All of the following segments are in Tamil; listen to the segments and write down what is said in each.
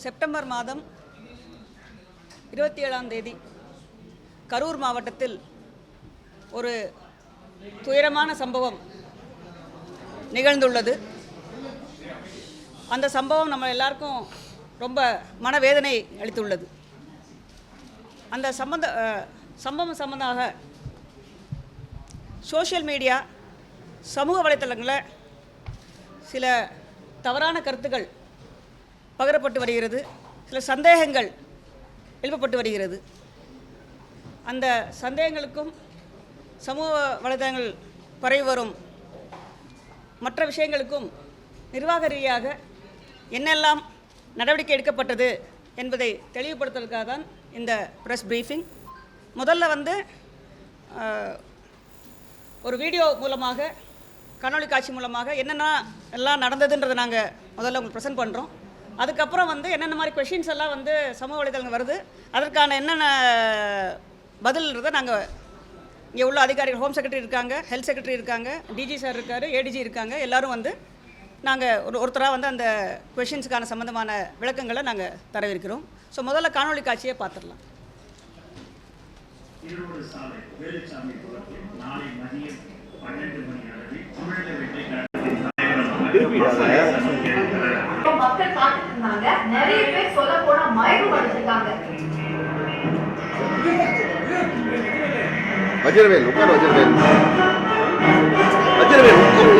செப்டம்பர் மாதம் 27ஆம் தேதி கரூர் மாவட்டத்தில் ஒரு துயரமான சம்பவம் நிகழ்ந்துள்ளது. அந்த சம்பவம் நம்ம எல்லாருக்கும் ரொம்ப மனவேதனை அளித்துள்ளது. அந்த சம்பவம் சம்பந்தமாக சோஷியல் மீடியா, சமூக வலைத்தளங்களில் சில தவறான கருத்துக்கள் பகிரப்பட்டு வருகிறது. சில சந்தேகங்கள் எழுப்பப்பட்டு வருகிறது. அந்த சந்தேகங்களுக்கும் சமூக வலைதளங்கள் பரவி வரும் மற்ற விஷயங்களுக்கும் நிர்வாக ரீதியாக என்னெல்லாம் நடவடிக்கை எடுக்கப்பட்டது என்பதை தெளிவுபடுத்துவதற்காக தான் இந்த ப்ரெஸ் ப்ரீஃபிங். முதல்ல ஒரு வீடியோ மூலமாக, காணொளி காட்சி மூலமாக என்னென்ன எல்லாம் நடந்ததுன்றதை நாங்கள் முதல்ல உங்களுக்கு ப்ரெசென்ட் பண்ணுறோம். அதுக்கப்புறம் என்னென்ன மாதிரி கொஷின்ஸ் எல்லாம் சமூக வலைதளங்கள் வருது, அதற்கான என்னென்ன பதில்ன்றதை நாங்கள் இங்கே உள்ள அதிகாரிகள், ஹோம் செக்ரட்டரி இருக்காங்க, ஹெல்த் செக்ரட்டரி இருக்காங்க, டிஜி சார் இருக்கார், ஏடிஜி இருக்காங்க, எல்லோரும் நாங்கள் ஒருத்தராக அந்த கொஷின்ஸுக்கான சம்மந்தமான விளக்கங்களை நாங்கள் தரவிருக்கிறோம். ஸோ முதல்ல காணொளி காட்சியை பார்த்துடலாம். மக்கள் பார்த்துட்டு இருந்தாங்க. நிறைய பேர் சொல்ல போனா மயக்கம் அடிச்சிருக்காங்க. வஜ்ரவேல் உட்கார், வஜ்ரவேல் உட்காரு.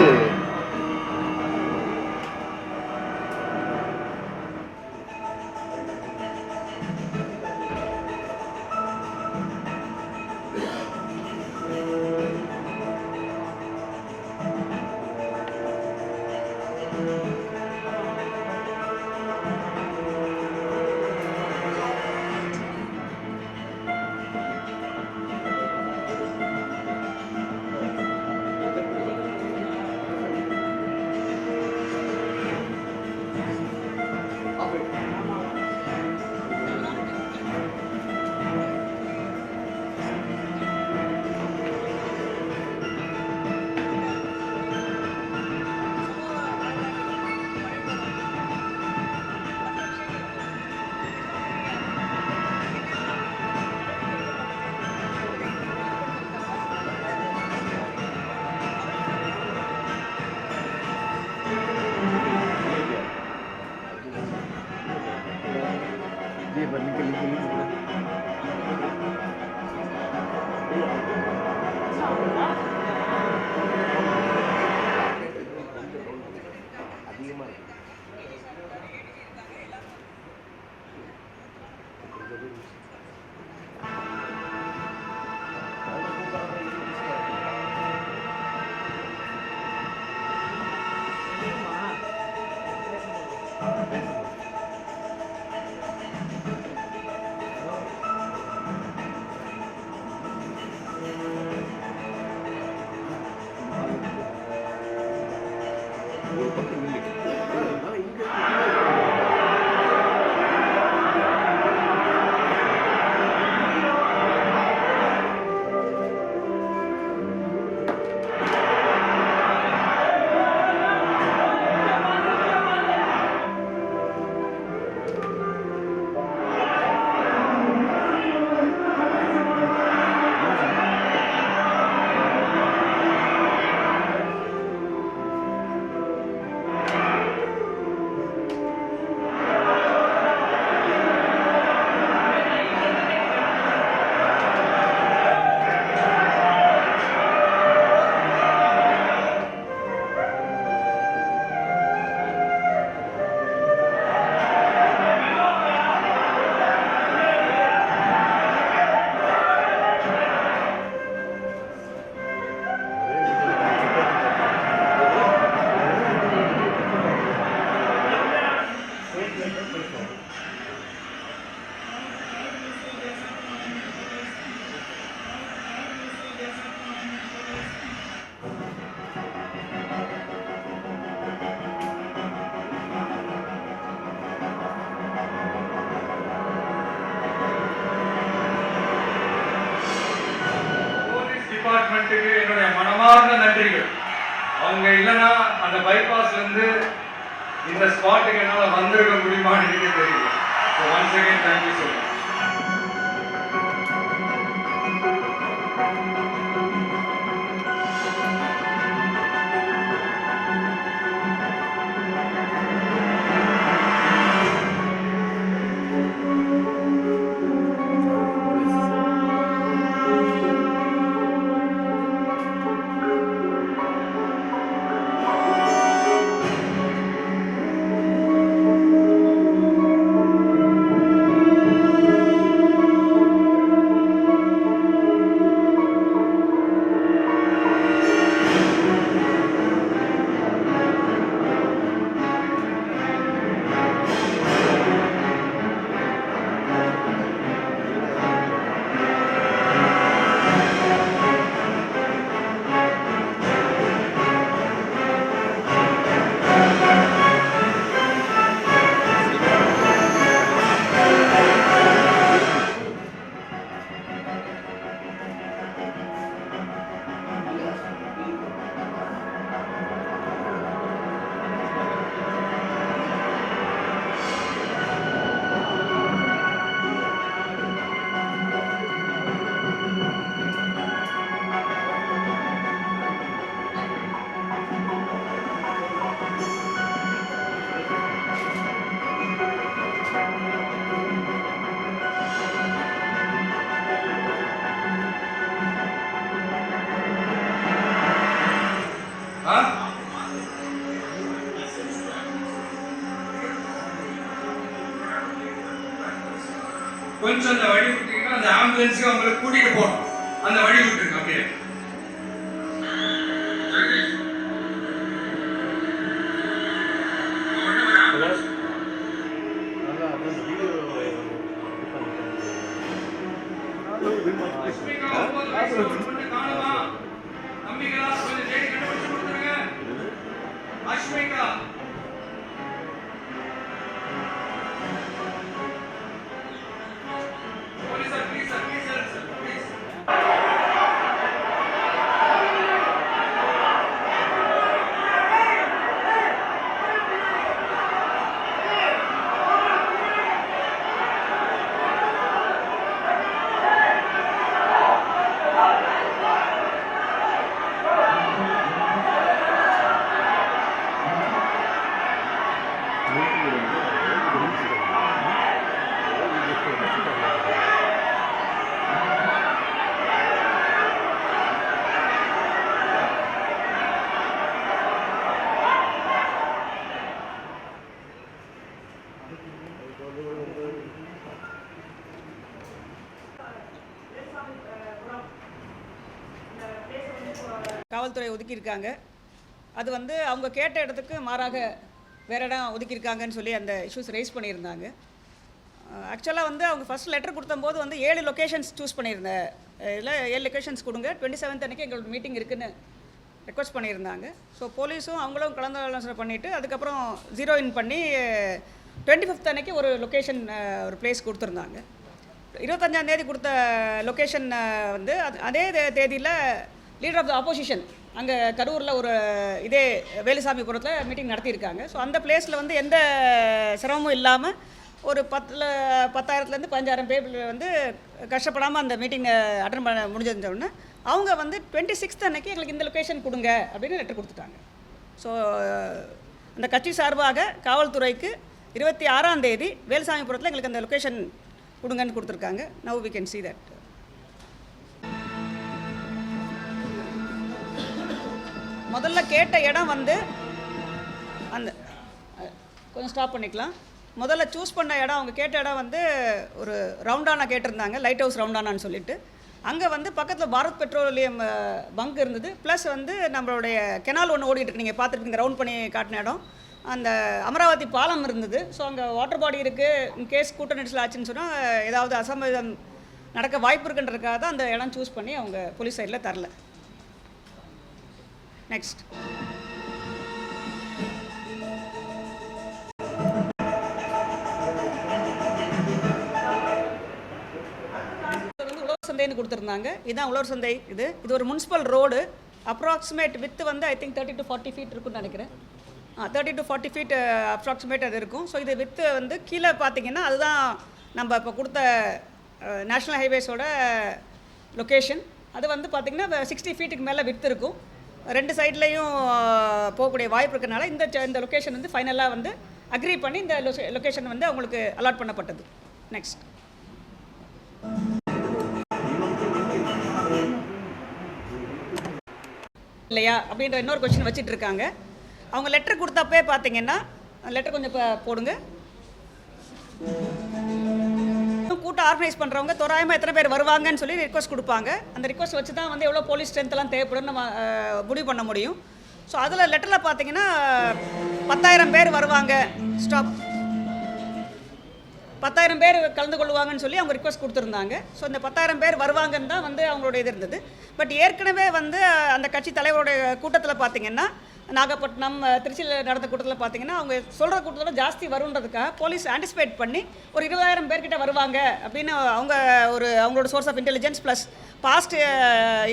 டிபார்ட்மெண்ட்டுக்கு என்னுடைய மனமார்ந்த நன்றிகள். அவங்க இல்லைன்னா அந்த பைபாஸ்லேருந்து இந்த ஸ்பாட்டுக்கு என்னால் வந்திருக்க முடியுமான்னு எனக்கு தெரியல. So once again thank you so much. கொஞ்சம் அந்த வழி விட்டீங்கன்னா அந்த ஆம்புலன்ஸுக்கு அவங்களை கூட்டிட்டு போகணும். அந்த வழி விட்டுருங்க அப்படியே. காவல்துறை ஒதுக்கியிருக்காங்க. அது வந்து அவங்க கேட்ட இடத்துக்கு மாறாக வேறு இடம் ஒதுக்கியிருக்காங்கன்னு சொல்லி அந்த இஷ்யூஸ் ரைஸ் பண்ணியிருந்தாங்க. ஆக்சுவலாக வந்து அவங்க ஃபஸ்ட் லெட்டர் கொடுத்தம்போது வந்து 7 லொக்கேஷன்ஸ் சூஸ் பண்ணியிருந்தேன். இதில் 7 லொக்கேஷன்ஸ் கொடுங்க, 27th அன்றைக்கி எங்களோட மீட்டிங் இருக்குதுன்னு ரெக்வஸ்ட் பண்ணியிருந்தாங்க. ஸோ போலீஸும் அவங்களும் கலந்து ஆலோசனை பண்ணிவிட்டு அதுக்கப்புறம் 0 இன் பண்ணி 25th அன்றைக்கி ஒரு லொக்கேஷன் ஒரு பிளேஸ் கொடுத்துருந்தாங்க. 25ஆம் தேதி கொடுத்த லொக்கேஷன் வந்து அதே தேதியில் லீடர் ஆஃப் த ஆப்போசிஷன் அங்கே கரூரில் ஒரு இதே வேலுசாமிபுரத்தில் மீட்டிங் நடத்தியிருக்காங்க. ஸோ அந்த பிளேஸில் வந்து எந்த சிரமமும் இல்லாமல் ஒரு 10,000-15,000 பேர் வந்து கஷ்டப்படாமல் அந்த மீட்டிங்கை அட்டன் பண்ண முடிஞ்சதுன்னு அவங்க வந்து 26th அன்னைக்கு எங்களுக்கு இந்த லொக்கேஷன் கொடுங்க அப்படின்னு லெட்டர் கொடுத்துட்டாங்க. ஸோ அந்த கட்சி சார்பாக காவல்துறைக்கு 26ஆம் தேதி வேலுசாமிபுரத்தில் எங்களுக்கு அந்த லொக்கேஷன் கொடுங்கன்னு கொடுத்துருக்காங்க. Now we can see that. முதல்ல கேட்ட இடம் வந்து அந்த கொஞ்சம் ஸ்டாப் பண்ணிக்கலாம். முதல்ல சூஸ் பண்ண இடம் அவங்க கேட்ட இடம் வந்து ஒரு ரவுண்டானா கேட்டிருந்தாங்க, லைட் ஹவுஸ் ரவுண்டானான்னு சொல்லிட்டு. அங்கே வந்து பக்கத்தில் பாரத் பெட்ரோலியம் பங்க் இருந்தது, ப்ளஸ் வந்து நம்மளுடைய கெனால் ஒன்று ஓடிட்டு இருக்கு, நீங்கள் பார்த்துருக்கீங்க, ரவுண்ட் பண்ணி காட்டின இடம். அந்த அமராவதி பாலம் இருந்தது. ஸோ அங்கே வாட்டர் பாடி இருக்குது, இன்கேஸ் கூட்ட நெரிசல் ஆச்சுன்னு சொன்னால் ஏதாவது அசம்பாவிதம் நடக்க வாய்ப்பு இருக்குன்றதுக்காக தான் அந்த இடம் சூஸ் பண்ணி அவங்க போலீஸ் சைடில் தரல. நெக்ஸ்ட் உழவர் சந்தைன்னு கொடுத்துருந்தாங்க. இதுதான் உழவர் சந்தை. இது ஒரு முனிசிபல் ரோடு. அப்ராக்சிமேட் வித்து வந்து ஐ திங்க் 30 to 40 feet இருக்குன்னு நினைக்கிறேன். 30 to 40 ஃபீட் அப்ராக்சிமேட் அது இருக்கும். ஸோ இது வித்து வந்து கீழே பார்த்தீங்கன்னா அதுதான் நம்ம இப்போ கொடுத்த நேஷ்னல் ஹைவேஸோட லொக்கேஷன். அது வந்து பார்த்திங்கன்னா 60 ஃபீட்டுக்கு மேலே வித்து இருக்கும். 2 சைட்லேயும் போகக்கூடிய வாய்ப்பு இருக்கிறனால இந்த லொக்கேஷன் வந்து ஃபைனலாக வந்து அக்ரி பண்ணி இந்த லொக்கேஷன் வந்து அவங்களுக்கு அலாட் பண்ணப்பட்டது. நெக்ஸ்ட் இல்லையா அப்படின்ற இன்னொரு கொஸ்டின் வச்சுட்டு இருக்காங்க. அவங்க லெட்டர் கொடுத்தப்பே பார்த்தீங்கன்னா லெட்டர் கொஞ்சம் இப்போ போடுங்க. கூட்டம் ஆர்கனைஸ் பண்ணுறவங்க தோராயமாக எத்தனை பேர் வருவாங்கன்னு சொல்லி ரிக்வஸ்ட் கொடுப்பாங்க. அந்த ரிக்வஸ்ட் வச்சு தான் வந்து எவ்வளோ போலீஸ் ஸ்ட்ரென்த்லாம் தேவைப்படும் நம்ம முடிவு பண்ண முடியும். ஸோ அதில் லெட்டரில் பார்த்தீங்கன்னா 10,000 பேர் வருவாங்க, ஸ்டாப் 10,000 பேர் கலந்து கொள்வாங்கன்னு சொல்லி அவங்க ரிக்வஸ்ட் கொடுத்துருந்தாங்க. ஸோ இந்த 10,000 பேர் வருவாங்கன்னு தான் வந்து அவங்களோட இது இருந்தது. பட் ஏற்கனவே வந்து அந்த கட்சி தலைவருடைய கூட்டத்தில் பார்த்தீங்கன்னா நாகப்பட்டினம் திருச்சியில் நடந்த கூட்டத்தில் பார்த்தீங்கன்னா அவங்க சொல்கிற கூட்டத்தில் ஜாஸ்தி வருன்றதுக்காக போலீஸ் ஆன்டிசிபேட் பண்ணி ஒரு 20,000 பேர்கிட்ட வருவாங்க அப்படின்னு அவங்களோட source of intelligence plus past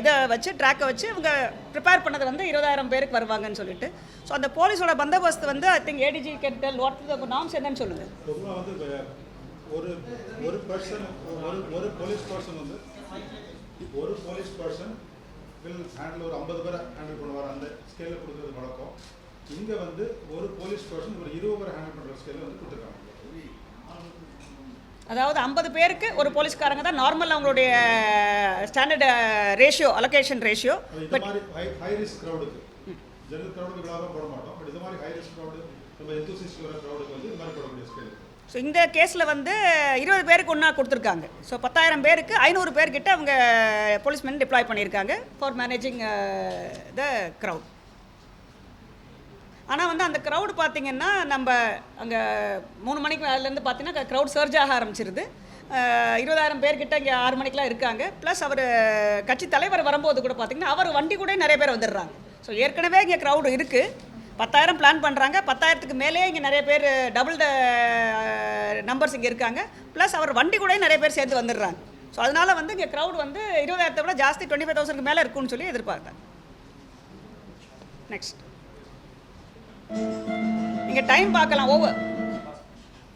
இதை வச்சு ட்ராக்கை வச்சு அவங்க ப்ரிப்பேர் பண்ணது வந்து 20,000 பேருக்கு வருவாங்கன்னு சொல்லிட்டு. ஸோ அந்த போலீஸோட பந்தோபஸ்து வந்து ஐ திங்க் ஏடிஜி கேட்டல் வாட் த நார்ம்ஸ் என்னன்னு சொல்லுங்கள். ஒரு போலீஸ் பர்சன் வில் ஹேண்டில் ஒரு 50 பேரை ஹேண்டில் பண்ணுவார். அந்த ஸ்கேலில் கொடுக்குறது வழக்கம். இங்கே வந்து ஒரு போலீஸ் பர்சன் ஒரு 20 பேரை ஹேண்டில் பண்ணுற ஸ்கேலில் வந்து கொடுத்துருக்காங்க. அதாவது 50 பேருக்கு ஒரு போலீஸ்காரங்க தான் நார்மல் அவங்களுடைய ஸ்டாண்டர்ட் ரேஷியோ அலோகேஷன் ரேஷியோ. இந்த மாதிரி ஹை ரிஸ்க் க்ரௌடுக்கு ஜெனரல் க்ரௌடுக்கு விழாவாக போட மாட்டோம். பட் இது மாதிரி ஹை ரிஸ்க் க்ரௌடு நம்ம எந்தூசிஸ்ட் வர க்ரௌடுக்கு வந்து இது மாதிரி போடக்கூடிய ஸ்கேல். ஸோ இந்த கேஸில் வந்து 20 பேருக்கு ஒன்றா கொடுத்துருக்காங்க. ஸோ 10,000 பேருக்கு 500 பேர்கிட்ட அவங்க போலீஸ்மென் டிப்ளாய் பண்ணியிருக்காங்க ஃபார் மேனேஜிங் த க்ரௌட். ஆனால் வந்து அந்த க்ரௌடு பார்த்திங்கன்னா நம்ம அங்கே 3 மணிக்கு மேலேருந்து பார்த்தீங்கன்னா க்ரௌட் சர்ஜ் ஆக ஆரம்பிச்சிருது. 20,000 பேர்கிட்ட இங்கே 6 மணிக்கெலாம் இருக்காங்க. ப்ளஸ் அவர் கட்சி தலைவர் வரும்போது கூட பார்த்திங்கன்னா அவர் வண்டி கூட நிறைய பேர் வந்துடுறாங்க. ஸோ ஏற்கனவே இங்கே க்ரௌடு இருக்குது. 10,000 பிளான் பண்ணுறாங்க. 10,000க்கு மேலே இங்கே நிறைய பேர் டபுள் த நம்பர்ஸ் இங்கே இருக்காங்க. ப்ளஸ் அவர் வண்டி கூட நிறைய பேர் சேர்ந்து வந்துடுறாங்க. ஸோ அதனால் வந்து இங்கே க்ரௌட் வந்து 20,000 விட ஜாஸ்தி 25,000க்கு மேலே இருக்குன்னு சொல்லி எதிர்பார்த்தாங்க. நெக்ஸ்ட் நீங்கள் டைம் பார்க்கலாம்.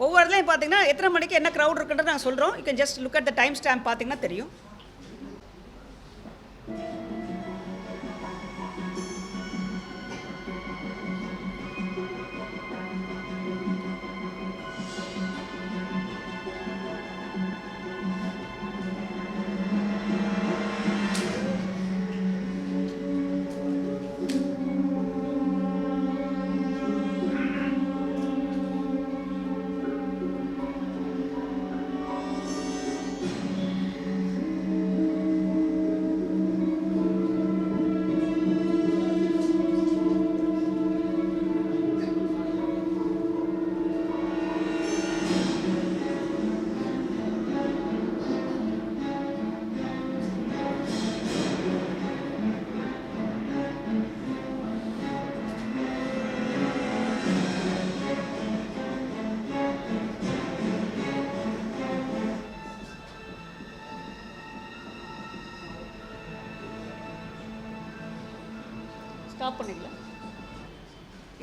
ஒவ்வொரு இடத்துலையும் பார்த்தீங்கன்னா எத்தனை மணிக்கு என்ன க்ரௌட் இருக்குன்றது நாங்கள் சொல்கிறோம். You can just look at the time stamp பார்த்தீங்கன்னா தெரியும். ஸ்டாப் பண்ணிக்கலாம்.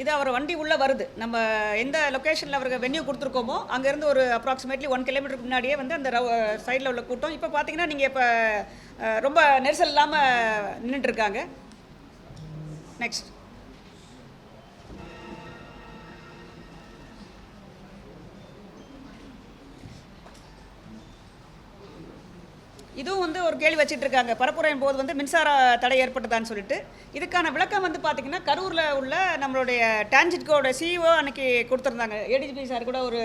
இது அவர் வண்டி உள்ளே வருது. நம்ம எந்த லொக்கேஷனில் அவருக்கு வென்யூ கொடுத்துருக்கோமோ அங்கேருந்து ஒரு அப்ராக்சிமேட்லி 1 கிலோமீட்டருக்கு முன்னாடியே வந்து அந்த சைடில் உள்ள கூட்டம். இப்போ பார்த்தீங்கன்னா நீங்கள் இப்போ ரொம்ப நெரிசல் இல்லாமல் நின்றுட்டுருக்காங்க. நெக்ஸ்ட் இதுவும் வந்து ஒரு கேள்வி வச்சுட்டு இருக்காங்க. பரப்புரையின் போது வந்து மின்சார தடை ஏற்பட்டதான்னு சொல்லிட்டு. இதுக்கான விளக்கம் வந்து பார்த்திங்கன்னா கரூரில் உள்ள நம்மளுடைய டான்ஜிட்கோட சிஇஓ அன்றைக்கி கொடுத்துருந்தாங்க. ஏடிஜிபி சார் கூட ஒரு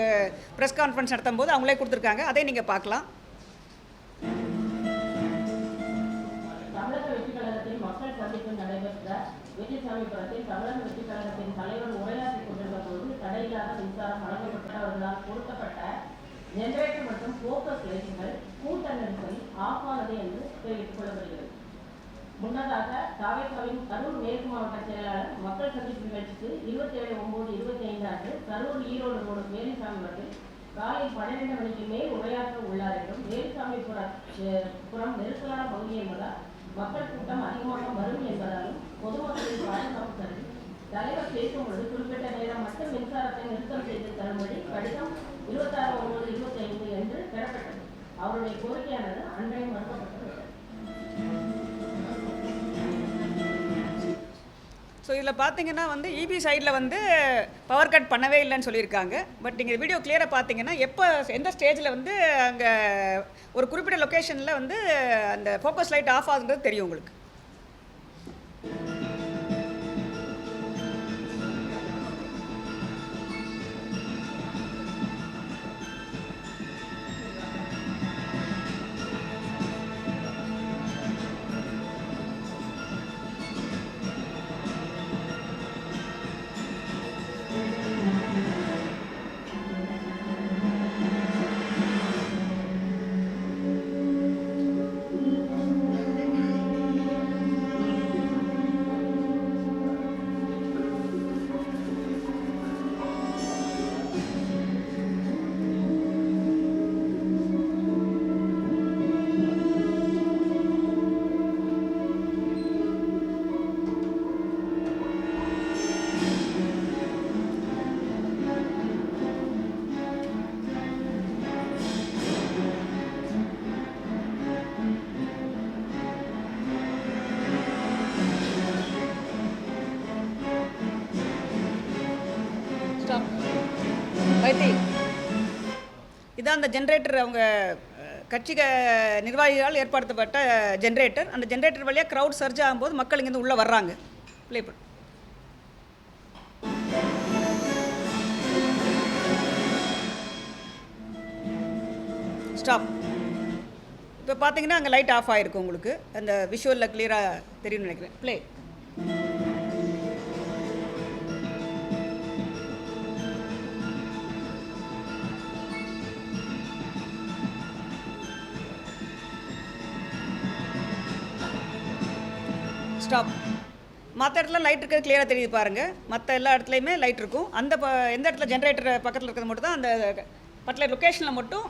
ப்ரெஸ் கான்ஃபரன்ஸ் நடத்தும் போது அவங்களே கொடுத்துருக்காங்க. அதை நீங்கள் பார்க்கலாம். தமிழக வெற்றிக் கழகத்தில் மக்கள் சந்திப்பு நடைபெற்ற வெற்றிசாமிபுரத்தில் தமிழக வெற்றிக் கழகத்தின் தலைவர் உரையாற்றிக் கொண்டிருந்த போது தடையில்லாத மின்சாரம் வழங்கப்பட்டவர்களால் பொருத்தப்பட்ட ஜெனரேட்டர் மற்றும் போக்கஸ் லைட்டுகள் கூட்ட நெரிசல் ஆஃபானது என்று தெரிவித்துக் கொள்ளப்படுகிறது. முன்னதாக தாவேகாவின் கரூர் மேற்கு மாவட்ட செயலாளர் மக்கள் சந்திப்பு நிகழ்ச்சிக்கு 27/9/25 அன்று கரூர் ஈரோடு ரோடு வேலுசாமிபுரத்தில் காலை 12 மணிக்கு மேல் உரையாற்ற உள்ளார் என்றும் வேலுசாமிபுரம் நெரிசலான பகுதி என்பதால் மக்கள் கூட்டம் அதிகமாக வரும் என்பதாலும் பொதுமக்களின் பாதுகாப்பு கருதி தலைவர் பேசும்பொழுது குறிப்பிட்ட நேரம் மட்டும் மின்சாரத்தை நிறுத்தம் செய்து தரும்படி கடிதம் 26/9/25 என்று பெறப்பட்டது. அவருடைய கோரிக்கையானது அன்றைய மறுக்கப்பட்டது. ஸோ இதில் பார்த்தீங்கன்னா வந்து இபி சைடில் வந்து பவர் கட் பண்ணவே இல்லைன்னு சொல்லியிருக்காங்க. பட் நீங்கள் வீடியோ கிளியராக பார்த்தீங்கன்னா எப்போ எந்த ஸ்டேஜில் வந்து அங்கே ஒரு குறிப்பிட்ட லொக்கேஷனில் வந்து அந்த ஃபோக்கஸ் லைட் ஆஃப் ஆகுன்றது தெரியும் உங்களுக்கு. வைத்தி இதான் அந்த ஜென்ரேட்டர் அவங்க கட்சி நிர்வாகிகளால் ஏற்படுத்தப்பட்ட ஜென்ரேட்டர். அந்த ஜென்ரேட்டர் வழியாக க்ரௌட் சர்ஜ் ஆகும்போது மக்கள் இங்கேருந்து உள்ளே வர்றாங்க. ப்ளே பண்ணு. ஸ்டாப். இப்போ பார்த்தீங்கன்னா அங்கே லைட் ஆஃப் ஆகிருக்கு. உங்களுக்கு அந்த விஷுவலில் கிளியராக தெரியும்னு நினைக்கிறேன். ப்ளே. ஸ்டாப். மற்ற இடத்துல லைட் இருக்கிறது கிளியராக தெரியுது பாருங்கள். மற்ற எல்லா இடத்துலையுமே லைட் இருக்கும். அந்த எந்த இடத்துல ஜென்ரேட்டர் பக்கத்தில் இருக்கிறது மட்டும் தான் அந்த பர்டிகுலர் லொக்கேஷனில் மட்டும்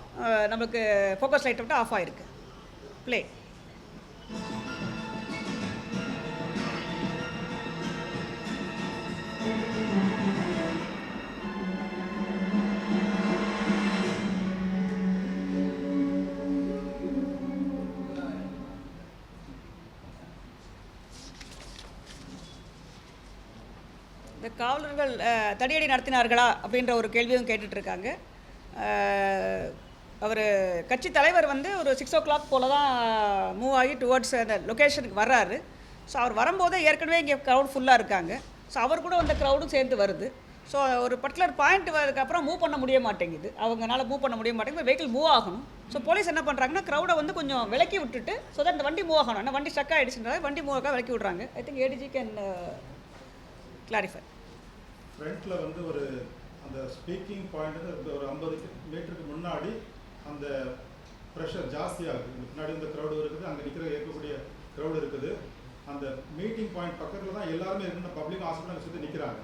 நம்மளுக்கு ஃபோக்கஸ் லைட் மட்டும் ஆஃப் ஆகிருக்கு. ப்ளே. இந்த காவலர்கள் தடியடி நடத்தினார்களா அப்படின்ற ஒரு கேள்வியும் கேட்டுட்ருக்காங்க. அவர் கட்சி தலைவர் வந்து ஒரு 6 o'clock போல் தான் மூவ் ஆகி டுவர்ட்ஸ் அந்த லொக்கேஷனுக்கு வர்றாரு. ஸோ அவர் வரும்போதே ஏற்கனவே இங்கே க்ரௌட் ஃபுல்லாக இருக்காங்க. ஸோ அவர் கூட அந்த க்ரௌடும் சேர்ந்து வருது. ஸோ ஒரு பர்டிகுலர் பாயிண்ட் வரதுக்கப்புறம் மூவ் பண்ண முடிய மாட்டேங்குது. அவங்களால மூவ் பண்ண முடிய மாட்டேங்குது. வெஹிக்கிள் மூவ் ஆகணும். ஸோ போலீஸ் என்ன பண்ணுறாங்கன்னா க்ரௌடை வந்து கொஞ்சம் விலக்கி விட்டுட்டு ஸோ தான் இந்த வண்டி மூவ் ஆகணும். ஆனால் வண்டி ஸ்டக் ஆகிடுச்சுன்றத வண்டி மூவ் ஆக விலக்கி விட்றாங்க. I think ADG can clarify. ஃப்ரண்ட்டில் வந்து ஒரு அந்த ஸ்பீக்கிங் பாயிண்ட் ஒரு 50 மீட்டருக்கு முன்னாடி அந்த ப்ரெஷர் ஜாஸ்தியாகுது. முன்னாடி இந்த க்ரௌடு இருக்குது, அங்கே இருக்கக்கூடிய க்ரௌடு இருக்குது. அந்த மீட்டிங் பாயிண்ட் பக்கத்தில் தான் எல்லாருமே இருக்குன்னு பப்ளிக் ஹாஸ்பிட்டல் அங்கே சுற்றி நிற்கிறாங்க.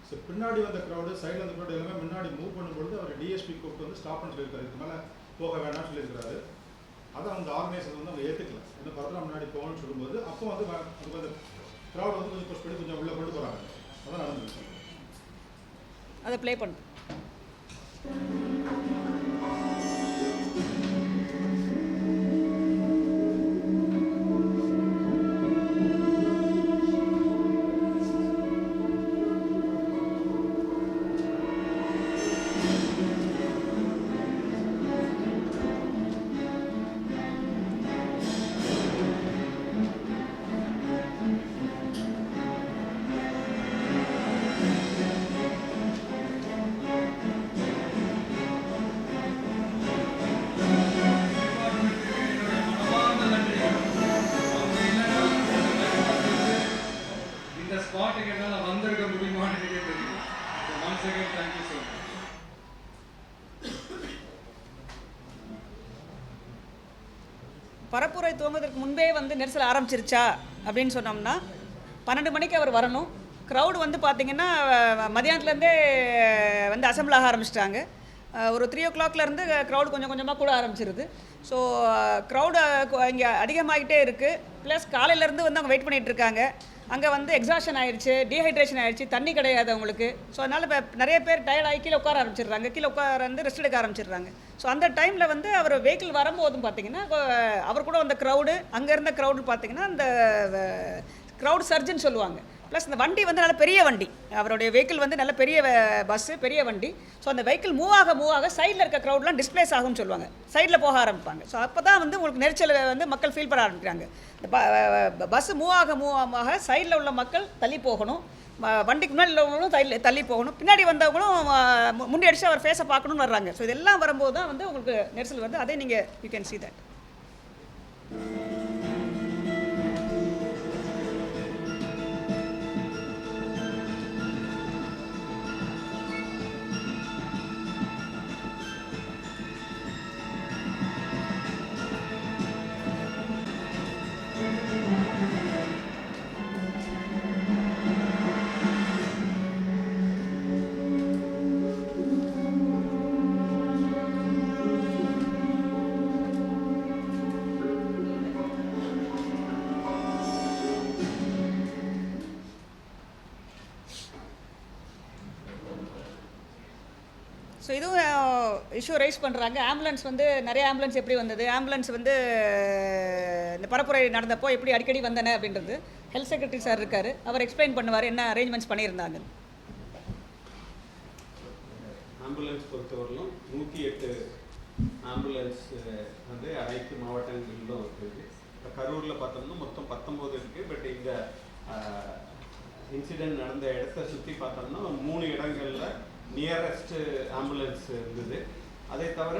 ஸோ பின்னாடி வந்த க்ரௌடு சைடில் வந்த க்ரௌடு எல்லாமே முன்னாடி மூவ் பண்ணும்பொழுது அவர் டிஎஸ்பி கூப்பிட்டு வந்து ஸ்டாப் பண்ணி சொல்லியிருக்காரு. இதுக்கு மேலே போக வேணாம்னு சொல்லியிருக்கிறாரு. அதை அந்த ஆர்கனைசர் வந்து அவங்க ஏற்றுக்கல. இன்னும் பரவாயில்ல முன்னாடி போகணும்னு சொல்லும்போது அப்போ வந்து அதுக்கு அந்த க்ரௌட் வந்து கொஞ்சம் புஷ் பண்ணி கொஞ்சம் உள்ளே கொண்டு போகிறாங்க. அதான் நடந்துச்சு. அதை ப்ளே பண்ணு. ஸ்பாட்டுக்கு என்னால் வந்திருக்க முடியுமான்னு தெரியும். One second. Thank you so much. பரப்புரை துவங்குவதற்கு முன்பே வந்து நெரிசல் ஆரம்பிச்சிருச்சா அப்படின்னு சொன்னோம்னா 12 மணிக்கு அவர் வரணும். க்ரௌடு வந்து பார்த்திங்கன்னா மதியானத்துலேருந்தே வந்து அசம்பிள் ஆக ஆரம்பிச்சிட்டாங்க. ஒரு 3 o'clockலேருந்து க்ரௌடு கொஞ்சம் கொஞ்சமாக கூட ஆரம்பிச்சிருது. ஸோ க்ரௌடு இங்கே அதிகமாகிட்டே இருக்குது. ப்ளஸ் காலையிலேருந்து வந்து அவங்க வெயிட் பண்ணிகிட்ருக்காங்க. அங்கே வந்து எக்ஸாஷன் ஆயிடுச்சு, டீஹைட்ரேஷன் ஆயிடுச்சு, தண்ணி கிடையாது அவங்களுக்கு. ஸோ அதனால் இப்போ நிறைய பேர் டயர்ட் ஆகி கீழே உட்கார ஆரம்பிச்சிடுறாங்க, கீழே உட்கார வந்து ரெஸ்ட் எடுக்க ஆரம்பிச்சிடுறாங்க. ஸோ அந்த டைமில் வந்து அவர் வெஹிக்கிள் வரும்போதும் பார்த்தீங்கன்னா அவர் கூட வந்த க்ரௌடு, அங்கே இருந்த க்ரௌடு பார்த்தீங்கன்னா அந்த க்ரௌட் சர்ஜுன்னு சொல்லுவாங்க. ப்ளஸ் இந்த வண்டி வந்து நல்ல பெரிய வண்டி, அவருடைய வெஹிக்கிள் வந்து நல்ல பெரிய பஸ்ஸு, பெரிய வண்டி. ஸோ அந்த வெஹிக்கிள் மூவ் ஆக சைடில் இருக்க க்ரௌட்லாம் டிஸ்பிளேஸ் ஆகும்னு சொல்லுவாங்க, சைடில் போக ஆரம்பிப்பாங்க. ஸோ அப்போ தான் வந்து உங்களுக்கு நெரிச்சல் வந்து மக்கள் ஃபீல் பண்ண ஆரம்பிக்கிறாங்க. இந்த பஸ்ஸு மூவ் ஆக சைடில் உள்ள மக்கள் தள்ளி போகணும், வண்டிக்கு முன்னாடி உள்ளவங்களும் தள்ளி போகணும், பின்னாடி வந்தவங்களும் முன்னாடி அடிச்சு அவர் ஃபேஸை பார்க்கணும்னு வர்றாங்க. ஸோ இதெல்லாம் வரும்போது தான் வந்து உங்களுக்கு நெரிசல் வந்து அதே நீங்கள் you can see that. So இதுவும் இஷ்யூ ரைஸ் பண்ணுறாங்க. ஆம்புலன்ஸ் வந்து நிறைய ஆம்புலன்ஸ் எப்படி வந்தது, ஆம்புலன்ஸ் வந்து இந்த பரப்புரை நடந்தப்போ எப்படி அடிக்கடி வந்தன அப்படின்றது ஹெல்த் செக்ரட்டரி சார் இருக்கார், அவர் எக்ஸ்பிளைன் பண்ணுவார் என்ன அரேஞ்ச்மெண்ட்ஸ் பண்ணியிருந்தாங்க. ஆம்புலன்ஸ் பொறுத்தவரையிலும் 108 ஆம்புலன்ஸ் வந்து அனைத்து மாவட்டங்களிலும் இருக்குது. இப்போ கரூரில் பார்த்தோம்னா மொத்தம் 19 இருக்குது. பட் இந்த இன்சிடெண்ட் நடந்த இடத்த சுற்றி பார்த்தோம்னா 3 இடங்களில் நியரஸ்ட்டு ஆம்புலன்ஸ் இருந்தது. அதை தவிர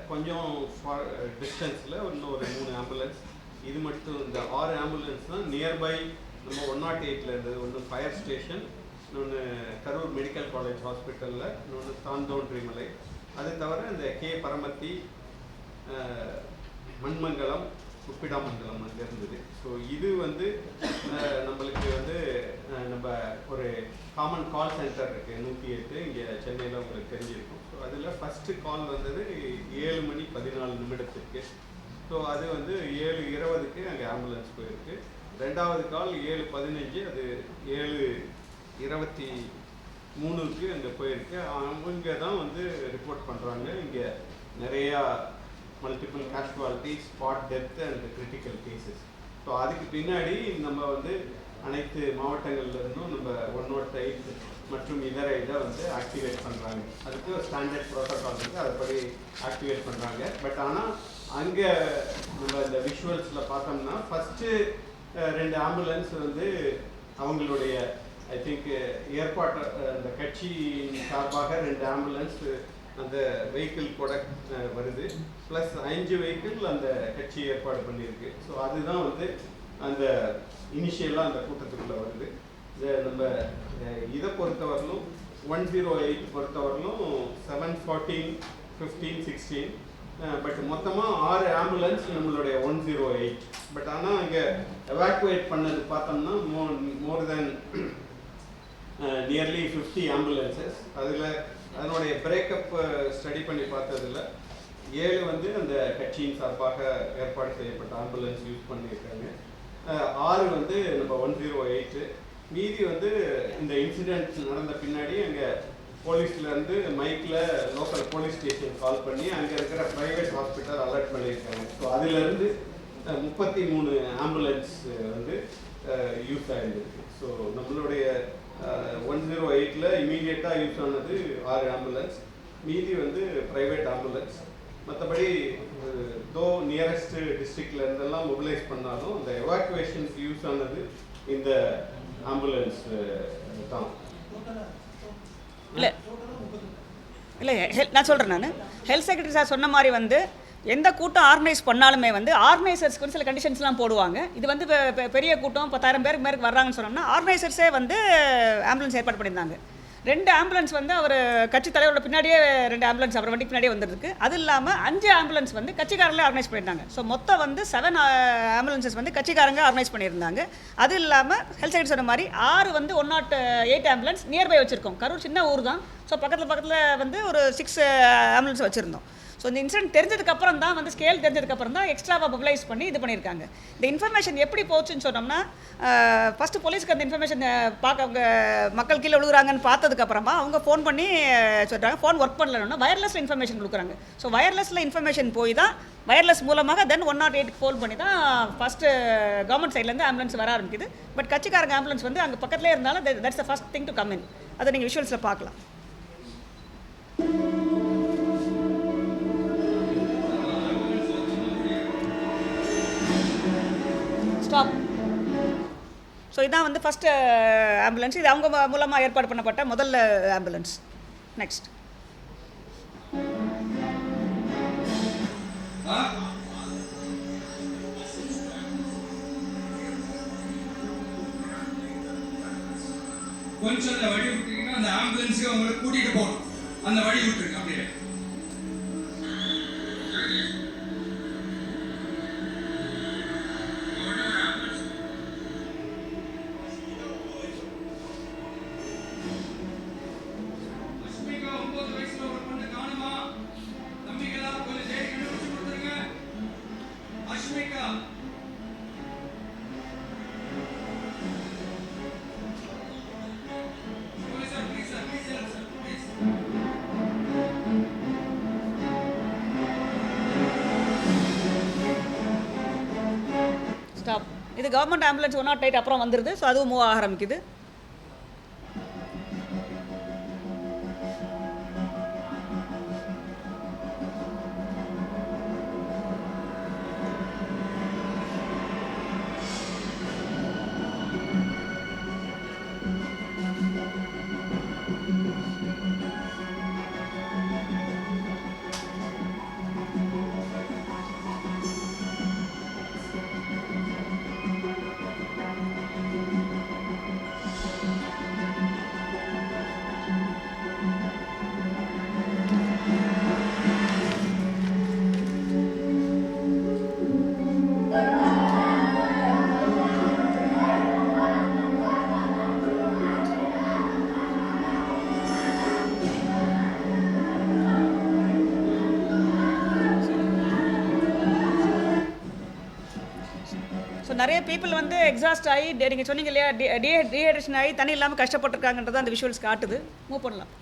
கொஞ்சம் டிஸ்டன்ஸில் இன்னும் ஒரு 3 ஆம்புலன்ஸ். இது மட்டும் இந்த 6 ஆம்புலன்ஸ் தான் நியர்பை நம்ம 108 இருந்தது. ஒன்று ஃபயர் ஸ்டேஷன், இன்னொன்று கரூர் மெடிக்கல் காலேஜ் ஹாஸ்பிட்டலில், இன்னொன்று தாந்தோன்றிமலை. அதை தவிர இந்த கே பரமத்தி, மண்மங்கலம், உப்பிடாமங்கலம் வந்து இருந்தது. ஸோ இது வந்து நம்மளுக்கு வந்து நம்ம ஒரு காமன் கால் சென்டர் இருக்குது 108 இங்கே சென்னையில் உங்களுக்கு தெரிஞ்சிருக்கும். ஸோ அதில் ஃபஸ்ட்டு கால் வந்தது 7:14 ஸோ அது வந்து 7:20 அங்கே ஆம்புலன்ஸ் போயிருக்கு. ரெண்டாவது கால் 7:15, அது 7:23 அங்கே போயிருக்கு. அவங்க தான் வந்து ரிப்போர்ட் பண்ணுறாங்க இங்கே நிறையா multiple casualty, spot death and critical cases. So அதுக்கு பின்னாடி நம்ம வந்து அனைத்து மாவட்டங்கள்லேருந்தும் நம்ம 108 மற்றும் இதர இதை வந்து ஆக்டிவேட் பண்ணுறாங்க. அதுக்கு ஸ்டாண்டர்ட் ப்ரோட்டோகால் இருக்குது, அதுபடி ஆக்டிவேட் பண்ணுறாங்க. பட் ஆனால் அங்கே நம்ம இந்த விஷுவல்ஸில் பார்த்தோம்னா ஃபஸ்ட்டு 2 ஆம்புலன்ஸ் வந்து அவங்களுடைய ஐ திங்க் ஏற்பாட்டு அந்த கட்சி சார்பாக 2 ஆம்புலன்ஸ் அந்த வெஹிக்கிள் கூட வருது. ப்ளஸ் 5 வெஹிக்கிள் அந்த கட்சி ஏற்பாடு பண்ணியிருக்கு. ஸோ அதுதான் வந்து அந்த இனிஷியலாக அந்த கூட்டத்துக்குள்ளே வருது. நம்ம இதை பொறுத்தவரையிலும் 108 பொறுத்தவரையிலும் 7, 14, 15, 16 பட் மொத்தமாக 6 ஆம்புலன்ஸ் நம்மளுடைய 108. பட் ஆனால் அங்கே எவாக்குவேட் பண்ணது பார்த்தோம்னா மோர் தென் நியர்லி 50 ஆம்புலன்சஸ். அதில் அதனுடைய பிரேக்கப் ஸ்டடி பண்ணி பார்த்ததில் 7 வந்து அந்த கட்சியின் சார்பாக ஏற்பாடு செய்யப்பட்ட ஆம்புலன்ஸ் யூஸ் பண்ணியிருக்காங்க. 6 வந்து நம்ம 108. மீதி வந்து இந்த இன்சிடென்ட் நடந்த பின்னாடி அங்கே போலீஸ்லேருந்து மைக்கில் லோக்கல் போலீஸ் ஸ்டேஷன் கால் பண்ணி அங்கே இருக்கிற ப்ரைவேட் ஹாஸ்பிட்டல் அலர்ட் பண்ணியிருக்காங்க. ஸோ அதிலிருந்து 33 ஆம்புலன்ஸ் வந்து யூஸ் ஆகிருக்கு. ஸோ நம்மளுடைய 108ல் இமீடியட்டாக யூஸ் ஆனது 6 ஆம்புலன்ஸ், மீதி வந்து ப்ரைவேட் ஆம்புலன்ஸ். மற்றபடி தோ நியரஸ்ட் டிஸ்ட்ரிக்ட்ல இருந்தெல்லாம் மொபிலைஸ் பண்ணாலும் அந்த எவாக்குவேஷனுக்கு யூஸ் ஆனது இந்த ஆம்புலன்ஸ் தான். இல்லை நான் சொல்கிறேன், நான் ஹெல்த் செக்ரட்டரி சார் சொன்ன மாதிரி வந்து எந்த கூட்டம் ஆர்கனைஸ் பண்ணாலுமே வந்து ஆர்கனைசர்ஸ்க்கு வந்து சில கண்டிஷன்ஸ்லாம் போடுவாங்க. இது வந்து பெரிய கூட்டம் 10,000 பேருக்கு மேற்கு வர்றாங்கன்னு சொன்னோம்னா ஆர்கனைசர்ஸே வந்து ஆம்புலன்ஸ் ஏற்பாடு பண்ணியிருந்தாங்க. 2 ஆம்புலன்ஸ் வந்து அவர் கட்சி தலைவரோட பின்னாடியே 2 ஆம்புலன்ஸ் அவர் வண்டிக்கு பின்னாடியே வந்துருக்கு. அது இல்லாமல் 5 ஆம்புலன்ஸ் வந்து கட்சிக்காரங்களே ஆர்கனைஸ் பண்ணியிருந்தாங்க. ஸோ மொத்தம் வந்து 7 ஆம்புலன்ஸஸ் வந்து கட்சிக்காரங்க ஆர்கனைஸ் பண்ணியிருந்தாங்க. அது இல்லாமல் ஹெல்த் செக்ரட்டரி சொன்ன மாதிரி 6 வந்து 108 ஆம்புலன்ஸ் நியர்பை வச்சுருக்கோம். கரூர் சின்ன ஊர் தான். ஸோ பக்கத்தில் வந்து ஒரு 6 ஆம்புலன்ஸ் வச்சுருந்தோம். ஸோ இந்த இன்சிடென்ட் தெரிஞ்சதுக்கப்புறம் தான் வந்து ஸ்கேல் தெரிஞ்சதுக்கப்புறம் தான் எக்ஸ்ட்ராவாக மொபிலைஸ் பண்ணி இது பண்ணியிருக்காங்க. இந்த இன்ஃபர்மேஷன் எப்படி போச்சுன்னு சொன்னோம்னா, ஃபஸ்ட்டு போலீஸ்க்கு அந்த இன்ஃபர்மேஷன் பார்க்க அவங்க மக்கள் கீழே விழுகுறாங்கன்னு பார்த்ததுக்கப்புறமா அவங்க ஃபோன் பண்ணி சொல்கிறாங்க, ஃபோன் ஒர்க் பண்ணலன்னா வயர்லெஸில் இன்ஃபர்மேஷன் கொடுக்குறாங்க. ஸோ வயர்லெஸில் இன்ஃபர்மேஷன் போய் தான் வயர்லெஸ் மூலமாக தென் 108 ஃபோன் பண்ணி தான் ஃபஸ்ட்டு கவர்மெண்ட் சைட்லேருந்து ஆம்புலன்ஸ் வர ஆரம்பிக்குது. பட் கட்சிக்காரங்க ஆம்புலன்ஸ் வந்து அங்கே பக்கத்துலேயே இருந்தாலும் that's the first thing to come in. அதை நீங்கள் விஷுவல்ஸில் பார்க்கலாம். ஸ்டாப். ஸோ இதான் வந்து ஃபஸ்ட்டு ஆம்புலன்ஸ். இது அவங்க மூலமாக ஏற்பாடு பண்ணப்பட்ட முதல்ல ஆம்புலன்ஸ். நெக்ஸ்ட். கொஞ்சம் அந்த வழி விட்டீங்கன்னா அந்த ஆம்புலன்ஸுக்கு அவங்களை கூட்டிட்டு போகணும். அந்த வழி விட்டுருங்க அப்படியே. அஸ்மிகா 9 வயசுல ஒரு பொண்ணு காணுமா? தம்பிகளா கொஞ்சம் தேடி கண்டுபிடிச்சு கொடுத்துருங்க. அஸ்மிகா ஸ்டாப். இது கவர்மெண்ட் ஆம்புலன்ஸ் 108 அப்புறம் வந்துடுது. ஸோ அதுவும் மூவ் ஆக ஆரம்பிக்குது. ஸோ நிறைய பீப்புள் வந்து எக்ஸாஸ்ட் ஆகி நீங்கள் சொன்னீங்க இல்லையா, டீஹைட்ரேஷன் ஆகி தண்ணி இல்லாமல் கஷ்டப்பட்டுருக்காங்கன்றதான் அந்த விஷுவல்ஸ் காட்டுது. மூவ் பண்ணலாம்.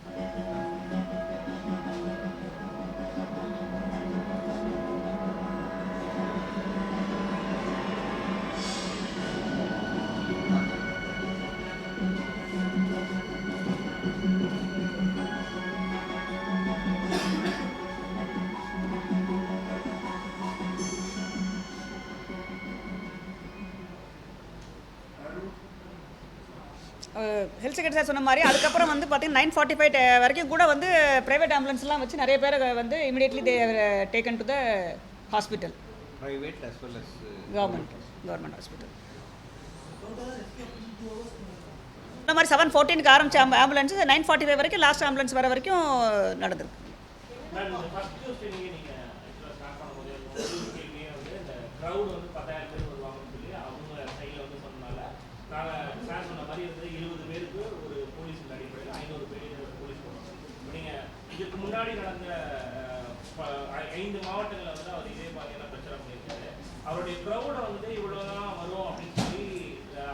ஹெல்த் செக்ரட்டரி சார் சொன்ன மாதிரி அதுக்கப்புறம் வந்து பார்த்தீங்கன்னா 9:45 வரைக்கும் கூட வந்து ப்ரைவேட் ஆம்புலன்ஸ்லாம் வச்சு நிறைய பேர் வந்து immediately they taken to the hospital. Private as well as government hospital. இந்த மாதிரி 7:14க்கு ஆரம்பிச்ச ஆம்புலன்ஸ் 9:45 வரைக்கும் லாஸ்ட் ஆம்புலன்ஸ் வர வரைக்கும் நடந்திருக்கு. க்ரௌட் வந்து 10,000 பேர் வருவாங்கன்னு சொல்லி அவங்க சைடில் வந்து சொன்னனால நாங்கள் சார் சொன்ன மாதிரி வந்து 20 பேருக்கு ஒரு போலீஸ் அடிப்படையில் 500 பேர் போலீஸ் போடுவோம். நீங்கள் இதுக்கு முன்னாடி நடந்த 5 மாவட்டங்களில் வந்து அவர் இதே மாதிரியான பிரச்சனை பண்ணியிருக்காரு. அவருடைய க்ரௌடை வந்து இவ்வளோதான் வரும் அப்படின்னு சொல்லி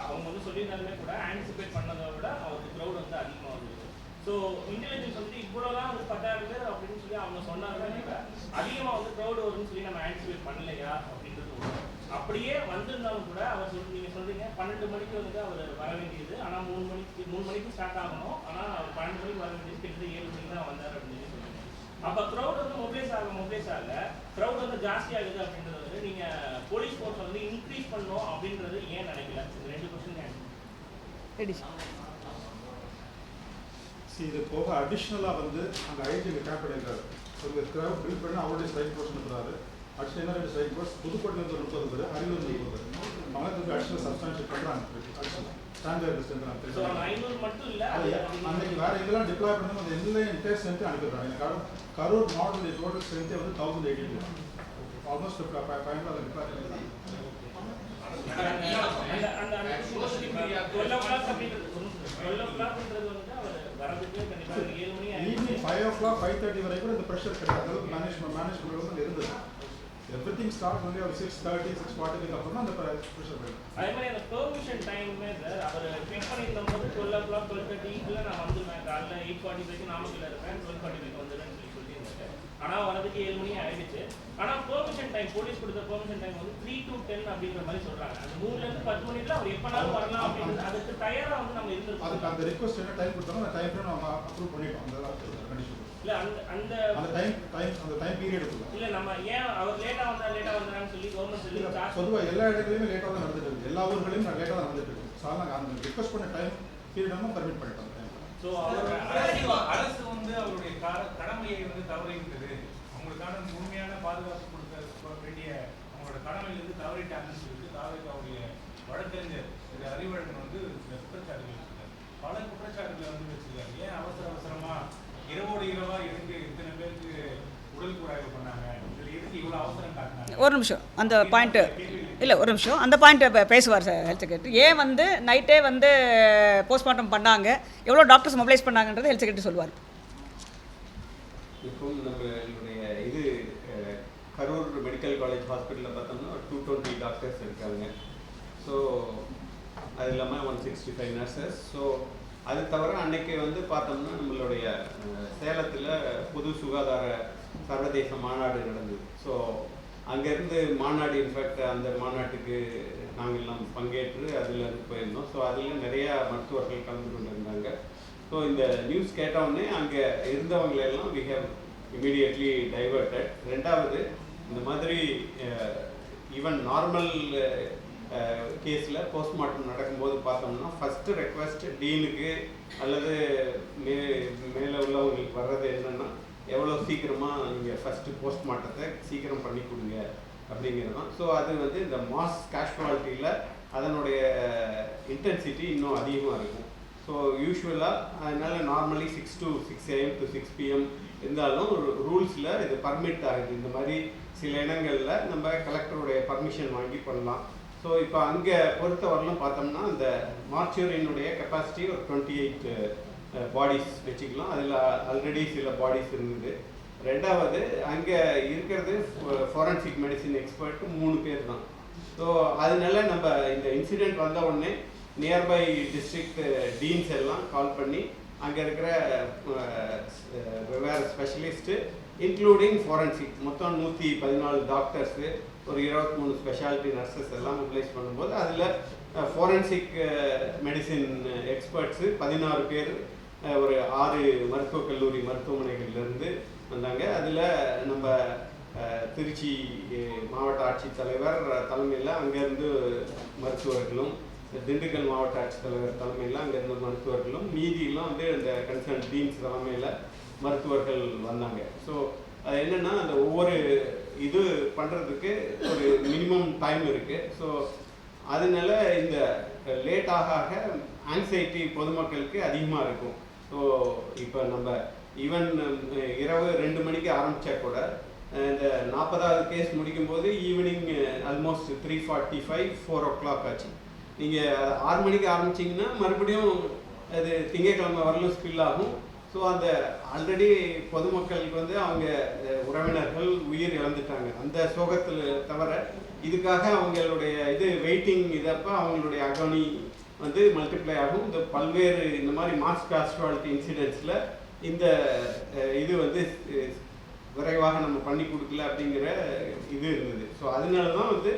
அவங்க வந்து சொல்லியிருந்தாலுமே கூட ஆன்டிசிபேட் பண்ணதை விட அவருக்கு க்ரௌட் வந்து அதிகமாக வருது. ஸோ இன்டெலிஜென்ஸ் வந்து இவ்வளோதான் வந்து 10,000 பேர் அப்படின்னு சொல்லி அவங்க சொன்னாலுமே கூட அதிகமாக வந்து க்ரௌடு வரும்னு சொல்லி நம்ம ஆன்டிசிபேட் பண்ணலையா அப்படின்றது வரும். அப்படியே வந்திருந்தாலும் கூட அவர் நீங்கள் சொல்றீங்க 12 மணிக்கு வந்து அவர் வர வேண்டியது, ஆனால் 3 மணிக்கு ஸ்டார்ட் ஆகணும், ஆனால் அவர் 12 மணிக்கு வர வேண்டியது கிட்டத்தட்ட 7 மணிக்கு தான் வந்தார் அப்படின்னு சொல்லி சொல்லுங்க. அப்போ க்ரௌட் வந்து மொபிலைஸ் ஆக க்ரௌட் வந்து ஜாஸ்தி ஆகுது அப்படின்றது வந்து நீங்கள் போலீஸ் ஃபோர்ஸ் வந்து இன்க்ரீஸ் பண்ணணும் அப்படின்றது ஏன் நினைக்கல? இந்த 2 கொஸ்டின் இது போக அடிஷ்னலாக வந்து அந்த ஐடி கேப் பண்ணியிருக்காரு. ஒரு கிரௌட் பில்ட் பண்ணி அவருடைய ஸ்ட்ரைக் ஃபோர்ஸ் இருக்கிறாரு. அடிஷனல் என்ன 2 ஸ்ட்ரைக் ஃபோர்ஸ் புதுக்கோட்டையிலேருந்து 30 பேர், அரியலூர்லேருந்து 30 பேர். மகத்துக்கு அடிஷனல் சப்ஸ்டான்ஷியல் பண்ணுறாங்க. அடிஷனல் ஸ்டாண்டர்ட் அன்னைக்கு வேறு இதெல்லாம் டிப்ளாய் பண்ணணும். அந்த எல்லாம் இன்டர் ஸ்ட்ரென்த்து அனுப்பிடுறாங்க. கரூர் மாவட்டத்தில் டோட்டல் ஸ்ட்ரென்த்தே வந்து 1080 ஆல்மோஸ்ட் 500 அதை டிப்ளாய் பண்ணிடுறாங்க. ஈவினிங் 5 5 o'clock 5:30 வரை கூட இந்த ப்ரெஷர் கிடையாது. அளவுக்கு மேனேஜ்மெண்ட் இருந்தது. எவ்ரிதிங் ஸ்டார்ட் ஒன்லி ஒரு 6:30 6:40 அப்புறம் தான் அந்த ப்ரெஷர் வரும். அதே மாதிரி அந்த பெர்மிஷன் டைமுமே சார் அவர் ஃபிக்ஸ் பண்ணியிருந்த போது 12 o'clock 12:30 நான் வந்துடுவேன், காலைல 8:45 நாமக்கல்ல இருப்பேன், 12:45 வந்துடுறேன்னு சொல்லியிருந்தேன். ஆனால் வரதுக்கு 7 மணி ஆயிடுச்சு. ஆனால் பெர்மிஷன் டைம் போலீஸ் கொடுத்த பெர்மிஷன் டைம் வந்து 3 to 10 அப்படிங்கிற மாதிரி சொல்றாங்க. அந்த 3லேருந்து 10 மணிக்குள்ள அவர் எப்பனாலும் வரலாம் அப்படிங்கிறது அதுக்கு தயாரா வந்து நம்ம இருந்திருக்கோம். அதுக்கு அந்த ரிக்வெஸ்ட் என்ன டைம் கொடுத்தாலும் அந்த டைம் ஃப்ரேம் நம்ம அப்ரூவ் பண்ணிட்டோம். அந்த கண்டிஷன் இல்ல அந்த டைம் பீரியட் இல்ல நம்ம ஏன் அவர் லேட்டா வந்தான்னு சொல்லி கவர்மெண்ட் சொல்லி பொதுவாக எல்லா இடத்துலையுமே லேட்டாக தான் நடந்துட்டு இருக்கு. எல்லா ஊர்களையும் லேட்டாக தான் நடந்துட்டு இருக்கு. ஸோ நாங்கள் அந்த ரிக்வெஸ்ட் பண்ண டைம் பீரியட் நம்ம பர்மிட் பண்ணிட்டோம். ஸோ அரசு வந்து அவருடைய கடமையை வந்து தவறிவிட்டது, அவங்களுக்கான முழுமையான பாதுகாப்பு கொடுக்க வேண்டிய அவங்களோட கடமையிலிருந்து தவறிட்டாங்கன்னு சொல்லிட்டு அவருடைய வழக்கறிஞர் திரு அறிவழகன் வந்து குற்றச்சாட்டுகள் வச்சிருக்காரு. பல குற்றச்சாட்டுகளை வந்து வச்சிருக்காரு. ஏன் அவசரமா இரவோடு இரவா இருந்து இத்தனை பேருக்கு உடல் கூராய்வு பண்ணாங்க, இதில் எதுக்கு இவ்வளோ அவசரம் காட்டினாங்க? ஒரு நிமிஷம் அந்த பாயிண்ட்டு இல்லை, ஒரு நிமிஷம் அந்த பாயிண்ட்டை பேசுவார் சார் ஹெல்த் செக்ரட்டரி. ஏன் வந்து நைட்டே வந்து போஸ்ட்மார்ட்டம் பண்ணாங்க, எவ்வளோ டாக்டர்ஸ் மொபிலைஸ் பண்ணாங்கன்றது ஹெல்த் செக்ரட்டரி சொல்லுவார். இப்போ நம்மளுடைய இது கரூர் மெடிக்கல் காலேஜ் ஹாஸ்பிட்டலில் பார்த்தோம்னா 220 டாக்டர்ஸ் இருக்காங்க. ஸோ அது இல்லாமல் 165 நர்சஸ். ஸோ அது தவிர அன்னைக்கு வந்து பார்த்தோம்னா நம்மளுடைய சேலத்தில் பொது சுகாதார சர்வதேச மாநாடு நடந்தது. ஸோ அங்கேருந்து மாநாடு, இன்ஃபேக்ட் அந்த மாநாட்டுக்கு நாங்கள் எல்லாம் பங்கேற்று அதில் போயிருந்தோம். ஸோ அதில் நிறையா மருத்துவர்கள் கலந்து கொண்டிருந்தாங்க. ஸோ இந்த நியூஸ் கேட்டவுடனே அங்கே இருந்தவங்களெல்லாம் வி ஹேவ் இமீடியட்லி டைவர்ட்டட். ரெண்டாவது, இந்த மாதிரி ஈவன் நார்மல் கேஸில் போஸ்ட்மார்ட்டம் நடக்கும்போது பார்த்தோம்னா ஃபஸ்ட்டு ரெக்வஸ்ட் டீனுக்கு அல்லது மேலே உள்ளவங்களுக்கு வர்றது என்னென்னா எவ்வளோ சீக்கிரமாக நீங்கள் ஃபஸ்ட்டு போஸ்ட்மார்ட்டத்தை சீக்கிரம் பண்ணி கொடுங்க அப்படிங்கிறது தான். ஸோ அது வந்து இந்த மாஸ் கேஷுவாலிட்டியில் அதனுடைய இன்டென்சிட்டி இன்னும் அதிகமாக இருக்கும். ஸோ யூஸ்வலாக அதனால் normally 6 to 6 AM to 6 PM இருந்தாலும் ரூல்ஸில் இது பர்மிட் ஆகுது. இந்த மாதிரி சில இடங்களில் நம்ம கலெக்டருடைய பர்மிஷன் வாங்கி பண்ணலாம். ஸோ இப்போ அங்கே பொறுத்தவரையிலும் பார்த்தோம்னா அந்த மார்ச்சுரியினுடைய கெப்பாசிட்டி ஒரு 28 பாடிஸ் வச்சுக்கலாம். அதில் ஆல்ரெடி சில பாடிஸ் இருந்தது. ரெண்டாவது, அங்கே இருக்கிறது ஃபாரன்சிக் மெடிசின் எக்ஸ்பர்ட் 3 பேர் தான். ஸோ அதனால நம்ம இந்த இன்சிடெண்ட் வந்த உடனே நியர்பை டிஸ்ட்ரிக்ட் டீன்ஸ் எல்லாம் கால் பண்ணி அங்கே இருக்கிற வெவ்வேறு ஸ்பெஷலிஸ்ட்டு இன்க்ளூடிங் ஃபாரன்சிக் மொத்தம் 114 டாக்டர்ஸு, ஒரு 23 ஸ்பெஷாலிட்டி நர்சஸ் எல்லாம் மொபிலைஸ் பண்ணும்போது அதில் ஃபாரன்சிக் மெடிசின் எக்ஸ்பர்ட்ஸு 16 பேர் ஒரு 6 மருத்துவக் கல்லூரி மருத்துவமனைகள்லேருந்து வந்தாங்க. அதில் நம்ம திருச்சி மாவட்ட ஆட்சித்தலைவர் தலைமையில் அங்கேருந்து மருத்துவர்களும், திண்டுக்கல் மாவட்ட ஆட்சித்தலைவர் தலைமையில் அங்கேருந்து மருத்துவர்களும், மீதியெல்லாம் வந்து இந்த கன்சர்ன் டீன்ஸ் தலைமையில் மருத்துவர்கள் வந்தாங்க. ஸோ அது என்னென்னா அந்த ஒவ்வொரு இது பண்ணுறதுக்கு ஒரு மினிமம் டைம் இருக்குது. ஸோ அதனால இந்த லேட் ஆக ஆங்ஸைட்டி பொதுமக்களுக்கு அதிகமாக இருக்கும். ஸோ இப்போ நம்ம ஈவன் இரவு 2 மணிக்கு ஆரம்பித்தா கூட இந்த 40வது கேஸ் முடிக்கும்போது ஈவினிங் ஆல்மோஸ்ட் 3:45 4 o'clock ஆச்சு. நீங்கள் 6 மணிக்கு ஆரம்பிச்சிங்கன்னா மறுபடியும் அது திங்கட்கிழமை வரலும் ஸ்பில் ஆகும். ஸோ அந்த ஆல்ரெடி பொதுமக்களுக்கு வந்து அவங்க உறவினர்கள் உயிர் இழந்துட்டாங்க. அந்த சோகத்தில் தவிர இதுக்காக அவங்களுடைய இது வெயிட்டிங் இதப்போ அவங்களுடைய அகனி வந்து மல்டிப்ளை ஆகும். இந்த பல்வேறு இந்த மாதிரி மாஸ் கேஷுவாலிட்டி இன்சிடென்ட்ஸில் இந்த இது வந்து விரைவாக நம்ம பண்ணி கொடுக்கல அப்படிங்கிற இது இருந்தது. ஸோ அதனால தான் வந்து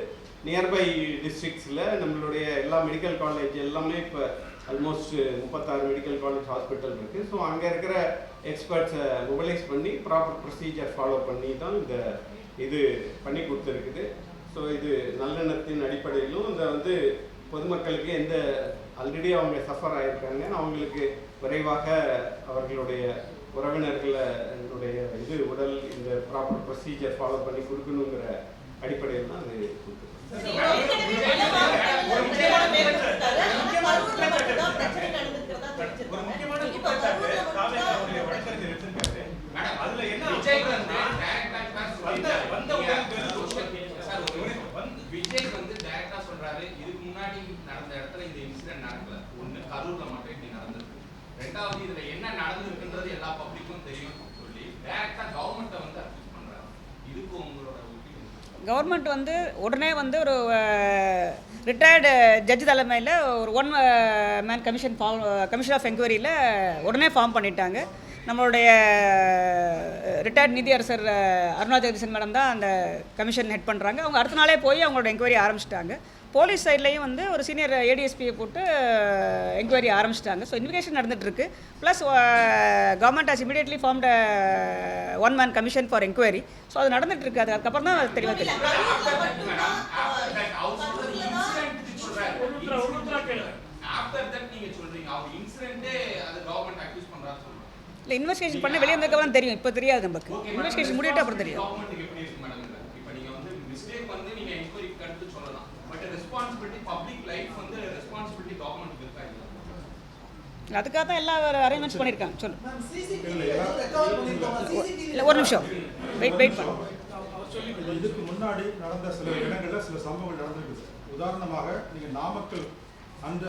நியர்பை டிஸ்ட்ரிக்ஸில் நம்மளுடைய எல்லா மெடிக்கல் காலேஜ் எல்லாமே இப்போ ஆல்மோஸ்ட் 36 மெடிக்கல் காலேஜ் ஹாஸ்பிட்டல் இருக்குது. ஸோ அங்கே இருக்கிற எக்ஸ்பர்ட்ஸை மொபிலைஸ் பண்ணி ப்ராப்பர் ப்ரொசீஜர் ஃபாலோ பண்ணி தான் இந்த இது பண்ணி கொடுத்துருக்குது. ஸோ இது நல்லெண்ணத்தின் அடிப்படையிலும் இந்த வந்து பொதுமக்களுக்கு எந்த ஆல்ரெடி அவங்க சஃபர் ஆகியிருக்காங்க அவங்களுக்கு விரைவாக அவர்களுடைய உறவினர்களுடைய இது உடல் இந்த ப்ராப்பர் ப்ரொசீஜர் ஃபாலோ பண்ணி கொடுக்கணுங்கிற அடிப்படையில் தான் அது கொடுக்குது. ஒரு முக்கியமான குற்றச்சாட்டு காவேரி வழக்கறிஞர் எடுத்திருக்காரு. அதுல என்ன விஜய் வந்து டைரக்டா சொல்றாரு, இதுக்கு முன்னாடி நடந்த இடத்துல இந்த இன்சிடென்ட் நடக்கல. ஒண்ணு கரூர்ல மட்டும் இப்படி நடந்திருக்கு. ரெண்டாவது, இதுல என்ன நடந்திருக்குன்றது எல்லா பப்ளிக்கும் தெரியும். டைரக்டா கவர்மெண்ட்டை வந்து அக்யூஸ் பண்றாங்க. இதுக்கு உங்களோட ஒப்பீனியன்? கவர்மெண்ட் வந்து உடனே வந்து ஒரு ரிட்டையர்டு ஜட்ஜ் தலைமையில் ஒரு மேன் கமிஷன் ஆஃப் என்கொயரியில் உடனே ஃபார்ம் பண்ணிட்டாங்க. நம்மளுடைய ரிட்டையர்ட் நீதியரசர் அருணா ஜெகதீசன் மேடம் தான் அந்த கமிஷன் ஹெட் பண்ணுறாங்க. அவங்க அடுத்த நாளே போய் அவங்களோட என்கொயரி ஆரம்பிச்சிட்டாங்க. போலீஸ் சைட்லேயும் வந்து ஒரு சீனியர் ஏடிஎஸ்பியை போட்டு என்கொயரி ஆரம்பிச்சிட்டாங்க. ஸோ இன்வெஸ்டிகேஷன் நடந்துகிட்ருக்கு. Plus government has immediately formed one man commission for enquiry. So அது நடந்துகிட்ருக்கு. அதுக்கப்புறம் தான் தெளிவாக தெரியும். இல்லை, இன்வெஸ்டிகேஷன் பண்ண வெளியே வந்ததுக்கப்புறம் தெரியும். இப்போ தெரியாது நமக்கு. இன்வெஸ்டிகேஷன் முடிவிட்டு அப்புறம் தெரியும். அதுக்காக தான் எல்லா அரேஞ்ச்மெண்ட்ஸ் பண்ணியிருக்காங்க. சொல்லு. இல்லை, ஒரு நிமிஷம் வெயிட் பண்ணு. இதுக்கு முன்னாடி நடந்த சில இடங்களில் சில சம்பவங்கள் நடந்துருக்குது. உதாரணமாக நீங்கள் நாமக்கல்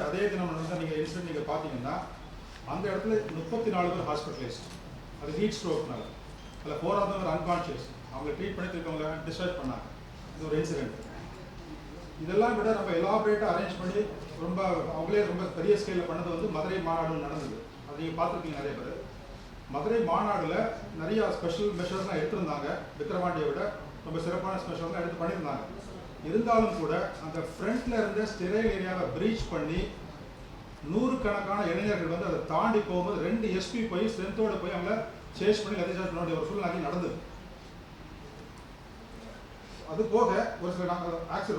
அதே தினம் நடந்த நீங்கள் இன்சிடென்ட் நீங்கள் பார்த்தீங்கன்னா அந்த இடத்துல 34 பேர் ஹாஸ்பிட்டலைஸ்ட். அது ஹீட் ஸ்ட்ரோக்னால. அதில் 4 பேர் அன்கான்ஷியஸ். அவங்க ட்ரீட் பண்ணிட்டு இருக்கவங்க டிஸ்சார்ஜ் பண்ணாங்க. இது ஒரு இன்சிடென்ட். இதெல்லாம் விட நம்ம எலாபரேட்டாக அரேஞ்ச் பண்ணி ரொம்ப அவங்களே ரொம்ப பெரிய ஸ்கேலில் பண்ணது வந்து மதுரை மாநாடு நடந்தது. அது நீங்கள் பார்த்துருக்கீங்க நிறைய பேர். மதுரை மாநாடில் நிறையா ஸ்பெஷல் மெஷர்ஸ்லாம் எடுத்திருந்தாங்க. விக்ரவாண்டியை விட ரொம்ப சிறப்பான ஸ்பெஷல்லாம் எடுத்து பண்ணியிருந்தாங்க. இருந்தாலும் கூட அந்த ஃப்ரண்ட்டில் இருந்த ஸ்டெரைல் ஏரியாவை ப்ரீச் பண்ணி 100 கணக்கான இளைஞர்கள் வந்து அதை தாண்டி போகும்போது 2 எஸ்பி போய் ஸ்ட்ரென்த்தோடு போய் அவங்கள சேஸ் பண்ணி லதிசார்ஜ் பண்ண வேண்டிய ஒரு சூழ்நிலை நடந்தது. அது போக ஒரு சில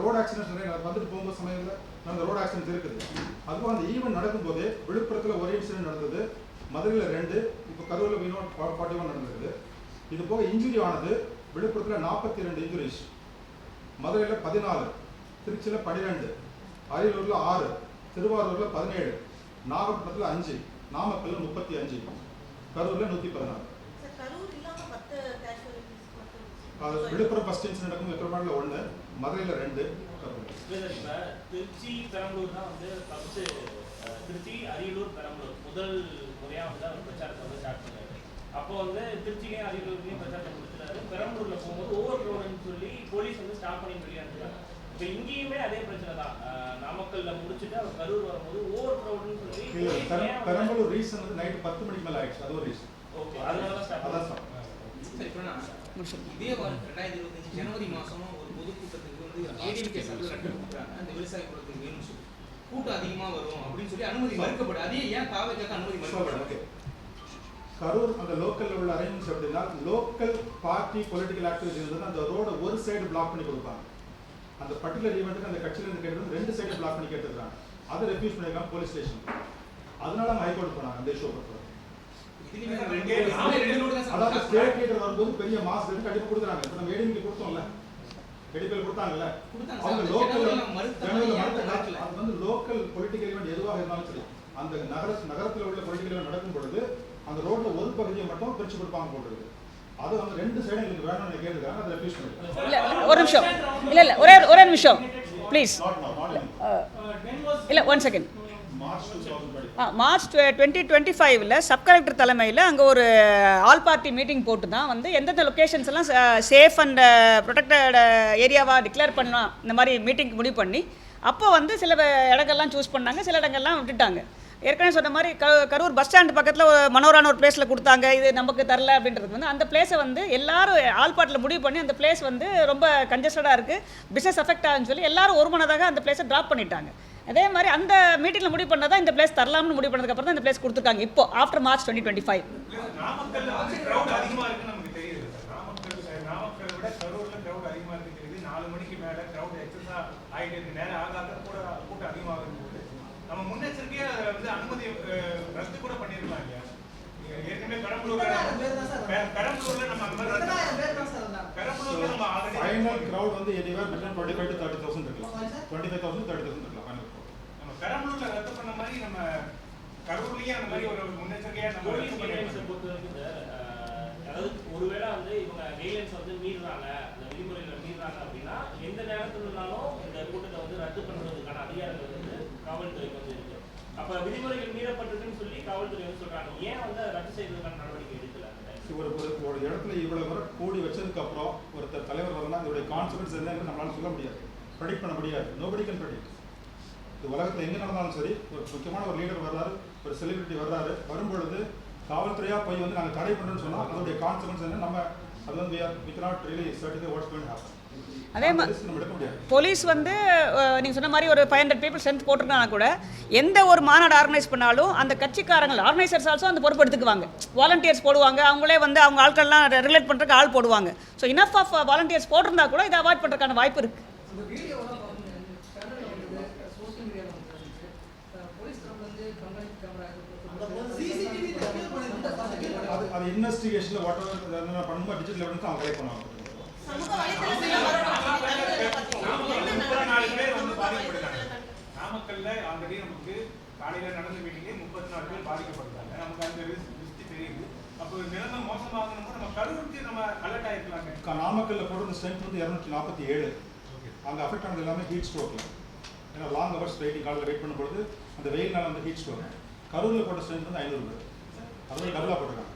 ரோடு ஆக்சிடென்ட்ஸ் நிறைய வந்துட்டு போகும்போது சமயத்தில் அந்த ரோடு ஆக்சிடென்ட்ஸ் இருக்குது. அதுபோக அந்த ஈவெண்ட் நடக்கும்போதே விழுப்புரத்தில் ஒரு இன்சிடென்ட் நடந்தது, மதுரையில் 2, இப்போ கரூரில் 41 நடந்தது. இது போக இன்ஜுரி ஆனது விழுப்புரத்தில் 42 இன்ஜுரிஸ், மதுரையில் 14, திருச்சியில் 12, அரியலூரில் 6, திருவாரூரில் 17, நாகப்பட்டினத்தில் 5, நாமக்கல்ல 35, கரூரில் 116. அது விழுப்புரம் ஃபர்ஸ்ட் இன்சிடென்ட் நடக்கும். விக்ரவாண்டியில் 1, மதுரையில் 2, கரூர். இப்போ திருச்சி பெரம்பலூர் தான் வந்து ஃபர்ஸ்ட். திருச்சி, அரியலூர், பெரம்பலூர் முதல் முறையாக வந்து அவர் பிரச்சாரத்தை வந்து ஸ்டார்ட் பண்ணாரு. அப்போ வந்து திருச்சிலையும் அரியலூர்லையும் பிரச்சாரத்தை கொடுத்துட்டாரு. பெரம்பலூரில் போகும்போது ஓவர் க்ரௌடுன்னு சொல்லி போலீஸ் வந்து ஸ்டாப் பண்ணி வெளியாடுறாங்க. இப்போ இங்கேயுமே அதே பிரச்சனை தான். நாமக்கல்ல முடிச்சுட்டு அவர் கரூர் வரும்போது ஓவர் க்ரௌடுன்னு சொல்லி பெரம்பலூர் ரீசன் வந்து நைட்டு 10 மணிக்கு மேலே ஆயிடுச்சு. அது ஒரு ரீசன். ஓகே, அதனால தான் ஸ்டாப். அதான் சார். இதே 2025 ஜனவரி மாசமும் ஒரு பொதுக்கூட்டத்துக்கு வந்து ஏடிஎம்கே சார்பில் லெட்டர் கொடுக்குறாங்க. அந்த விவசாய குளத்துக்கு வேணும்னு சொல்லி கூட்டம் அதிகமாக வரும் அப்படின்னு சொல்லி அனுமதி மறுக்கப்படும். அதே ஏன் தாவலுக்கு அனுமதி மறுக்கப்படும்? கரூர் அந்த லோக்கல்ல உள்ள அரேஞ்ச்மெண்ட்ஸ் எப்படின்னா, லோக்கல் பார்ட்டி பொலிட்டிக்கல் ஆக்டிவிட்டி இருந்தது அந்த ரோட ஒரு சைடு பிளாக் பண்ணி கொடுப்பாங்க. அந்த பர்டிகுலர் ஈவெண்ட்டுக்கு அந்த கட்சியிலிருந்து கேட்டது 2 சைடு பிளாக் பண்ணி கேட்டுருக்காங்க. அதை ரெஃப்யூஸ் பண்ணிருக்காங்க போலீஸ் ஸ்டேஷன். அதனால அவங்க ஹைகோர்ட் போனாங்க அந்த இஷ்யூ பொறுத்தவரை. அதாவது ஸ்டேட் லீடர் வரும்போது பெரிய மாஸ் எடுத்து கண்டிப்பாக கொடுக்குறாங்க. இப்போ நம்ம ஏடிஎம்கே கொடுத்தோம்ல, கடிப்பல் கொடுத்தாங்கல்ல, அவங்க லோக்கல் அது வந்து லோக்கல் பொலிட்டிக்கல் ஈவெண்ட் எதுவாக இருந்தாலும் சரி, அந்த நகரத்தில் உள்ள பொலிட்டிக்கல் ஈவெண்ட் நடக்கும் பொழுது அந்த ரோட்ல ஒரு பகுதியை மட்டும் பிரிச்சு கொடுப்பாங்க போட்டுருக்கு. அது வந்து 2 சைடும் எங்களுக்கு வேணும்னு கேட்டுருக்காங்க. அதை ரெஃப்யூஸ் பண்ணிருக்காங்க. இல்லை, ஒரு நிமிஷம். இல்லை ஒரே நிமிஷம் ப்ளீஸ். இல்லை, 1 செகண்ட். மார்ச் 2025 சப் கலெக்டர் தலைமையில் அங்கே ஒரு ஆல் பார்ட்டி மீட்டிங் போட்டு தான் வந்து எந்தெந்த லொக்கேஷன்ஸ் எல்லாம் சேஃப் அண்ட் ப்ரொடெக்டட் ஏரியாவாக டிக்ளேர் பண்ணலாம் இந்த மாதிரி மீட்டிங் முடிவு பண்ணி அப்போ வந்து சில இடங்கள்லாம் சூஸ் பண்ணாங்க, சில இடங்கள்லாம் விட்டுட்டாங்க. ஏற்கனவே சொன்ன மாதிரி கரூர் பஸ் ஸ்டாண்ட் பக்கத்தில் ஒரு மனோரான ஒரு பிளேஸில் கொடுத்தாங்க. இது நமக்கு தரல அப்படின்றது வந்து அந்த பிளேஸை வந்து எல்லாரும் ஆல் பார்ட்டில் முடிவு பண்ணி அந்த பிளேஸ் வந்து ரொம்ப கன்ஜஸ்டடாக இருக்குது, பிஸ்னஸ் அஃபெக்ட் ஆகுன்னு சொல்லி எல்லாரும் ஒரு மனதாக அந்த பிளேஸை ட்ராப் பண்ணிட்டாங்க. அதே மாதிரி அந்த மீட்டிங்கில் முடிவு பண்ணதான் இந்த பிளேஸ் தரலாம்னு முடிவு பண்ணதுக்கப்புறம் தான் இந்த பிளேஸ் கொடுத்துருக்காங்க. இப்போ ஆஃப்டர் மார்ச் 2025. நாமக்கல்ல வந்து கிரவுட் அதிகமாக இருக்குன்னு நமக்கு தெரியுது. நாமக்கல் விட கரூர்ல கிரவுட் அதிகமாக இருக்கு தெரியுது. 4 மணிக்கு மேலே கிரவுட் எக்ஸஸா ஆகிட்டு இருக்கு. நேரம் ஆகாத கூட கூட்டம் அதிகமாக இருக்கும்போது நம்ம முன்னெச்சரிக்கையாக அதை வந்து அனுமதி ரத்து கூட பண்ணிருக்கலாம் இல்லையா? ஏற்கனவே பெரம்பலூர்ல நம்ம அந்த மாதிரி பெரம்பலூர்ல நம்ம ஆல்ரெடி ஃபைனல் கிரவுட் வந்து எனிவேர் பிட்வீன் 25 to 30,000 இருக்கலாம். 25,000 to 30,000 இருக்கலாம் ஃபைனல் கிரவுட். நம்ம பெரம்பலூர்ல ரத்து பண்ண மாதிரி நம்ம கரூர்லயே அந்த மாதிரி ஒரு முன்னெச்சரிக்கையா நம்ம போலீஸ் கைட்லைன்ஸை பொறுத்த வரைக்கும் அதாவது ஒருவேளை வந்து இவங்க கைட்லைன்ஸ் வந்து மீறுறாங்க, அந்த விதிமுறைகளை மீறுறாங்க அப்படின்னா எந்த நேரத்துலனாலும் இந்த கூட்டத்தை வந்து ரத்து பண்ணுறதுக்கான அதிகாரங்கள் வந்து காவல்துறைக்கு வந்து இருக்கு. அப்ப விதிமுறைகள் மீறப்பட்டிருக்குன்னு சொல்லி காவல்துறை வந்து சொல்றாங்க. ஏன் வந்து ரத்து செய்வதற்கான நடவடிக்கை எடுக்கல? ஒரு இடத்துல இவ்வளவு வரை கூடி வச்சதுக்கப்புறம் ஒருத்தர் தலைவர் வரலாம் இதோடைய கான்சிக்வன்ஸ் என்னன்னு நம்மளால சொல்ல முடியாது, ப்ரெடிக்ட் பண்ண முடியாது. Nobody can predict. இது உலகத்தில் எங்கே நடந்தாலும் சரி, ஒரு முக்கியமான ஒரு லீடர் வர்றாரு, ஒரு செலிபிரிட்டி வர்றாரு, வரும்பொழுது காவல்துறையாக போய் வந்து நாங்கள் தடை பண்ணுறோன்னு சொன்னால் அதோடைய கான்சிக்வன்ஸ் என்ன நம்ம அது வந்து we cannot really certify what's going to happen. அதே மாதிரி போலீஸ் வந்து நீங்கள் சொன்ன மாதிரி ஒரு 500 people ஸ்ட்ரென்த் போட்டிருக்காங்க கூட எந்த ஒரு மாநாடு ஆர்கனைஸ் பண்ணாலும் அந்த கட்சிக்காரங்கள் ஆர்கனைசர்ஸ் ஆல்சோ அந்த பொறுப்பு எடுத்துக்குவாங்க. வாலண்டியர்ஸ் போடுவாங்க, அவங்களே வந்து அவங்க ஆட்கள்லாம் ரெகுலேட் பண்ணுறதுக்கு ஆள் போடுவாங்க. ஸோ இனஃப் ஆஃப் வாலண்டியர்ஸ் போட்டிருந்தா கூட இதை அவாய்ட் பண்ணுறதுக்கான வாய்ப்பு இருக்குது. அது இன்வெஸ்டிகேஷன்ல வாட்டர் என்ன பண்ணும்போது டிஜிட்டல் எவிடன்ஸ் அவங்க கலெக்ட் பண்ணுவாங்க. 34 பேர் வந்து பாதிக்கப்பட்டாங்க. நாமக்கல்ல ஆல்ரெடி நமக்கு காலையில நடந்த மீட்டிங்லே 34 பேர் பாதிக்கப்பட்டாங்க. நமக்கு அந்த லிஸ்ட் தெரியுது. அப்போ நிலைமை மோசமாகணும் நம்ம கருவுக்கு நம்ம அலர்ட் ஆயிருக்கலாங்க. நாமக்கல்ல போடுற ஸ்ட்ரென்த் வந்து 247. அங்க அஃபெக்ட் ஆனது எல்லாமே ஹீட் ஸ்ட்ரோக்ல. ஏன்னா லாங் ஹவர்ஸ் வெயிட்டிங் காலையில் வெயிட் பண்ணும்போது அந்த வெயில்னால வந்து ஹீட் ஸ்ட்ரோக். கரூர்ல போட்ட ஸ்ட்ரென்த் வந்து 500 பேர். அது டபுளா போட்டுருக்காங்க.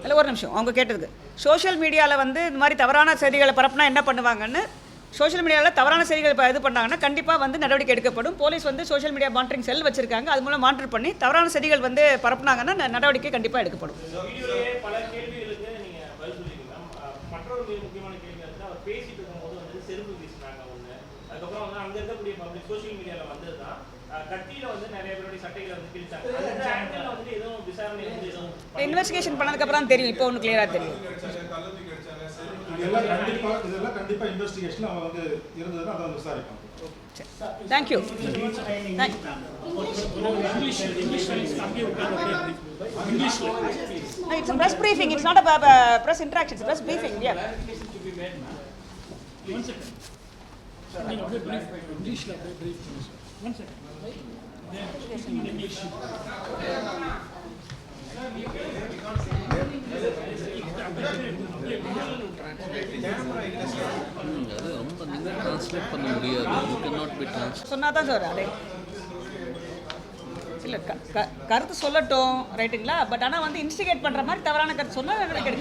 இல்லை ஒரு நிமிஷம், அவங்க கேட்டதுக்கு சோஷியல் மீடியாவில் வந்து இந்த மாதிரி தவறான செய்திகளை பரப்புனா என்ன பண்ணுவாங்கன்னு, சோஷியல் மீடியாவில் தவறான செய்திகள் இது பண்ணாங்கன்னா கண்டிப்பாக வந்து நடவடிக்கை எடுக்கப்படும். போலீஸ் வந்து சோஷியல் மீடியா மானிட்டரிங் செல் வச்சிருக்காங்க, அது மூலம் மானிட்டர் பண்ணி தவறான செய்திகள் வந்து பரப்புனாங்கன்னா நடவடிக்கை கண்டிப்பாக எடுக்கப்படும். பல கேள்விகளுக்கு நீங்க பதில் சொல்லிக்கலாம். மற்றொரு முக்கியமான கேள்வி வந்து அவர் பேசிட்டு இருக்கும்போது வந்து செருப்பு வீசினாங்க ஒன்று. அதுக்கப்புறம் வந்து அங்கே இருக்கக்கூடிய பப்ளிக் சோஷியல் மீடியாவில் வந்தது தான் கட்டியில வந்து நிறைய பேருடைய சட்டைகளை வந்து கிழிச்சாங்க. அந்த ஆங்கிள் வந்து எதுவும் விசாரணை வந்து எதுவும் இன்வெஸ்டிகேஷன் பண்ணதுக்கப்புறம் தெரியும், இப்போ ஒன்று கிளியராக தெரியும். இதெல்லாம் கண்டிப்பா இன்வெஸ்டிகேஷன் அவங்க வந்து இருந்ததுன்னா அதை வந்து விசாரிப்பாங்க. Thank you. It's a press briefing. It's not a press interaction. It's a press briefing. Yeah. One second. English. One second. They are speaking in English. சொன்னாதான் சார் அதே இல்லை கருத்து சொல்லட்டும் ரைட்டுங்களா. பட் ஆனால் வந்து இன்ஸ்டிகேட் பண்ணுற மாதிரி தவறான கருத்து சொன்னால் நடவடிக்கை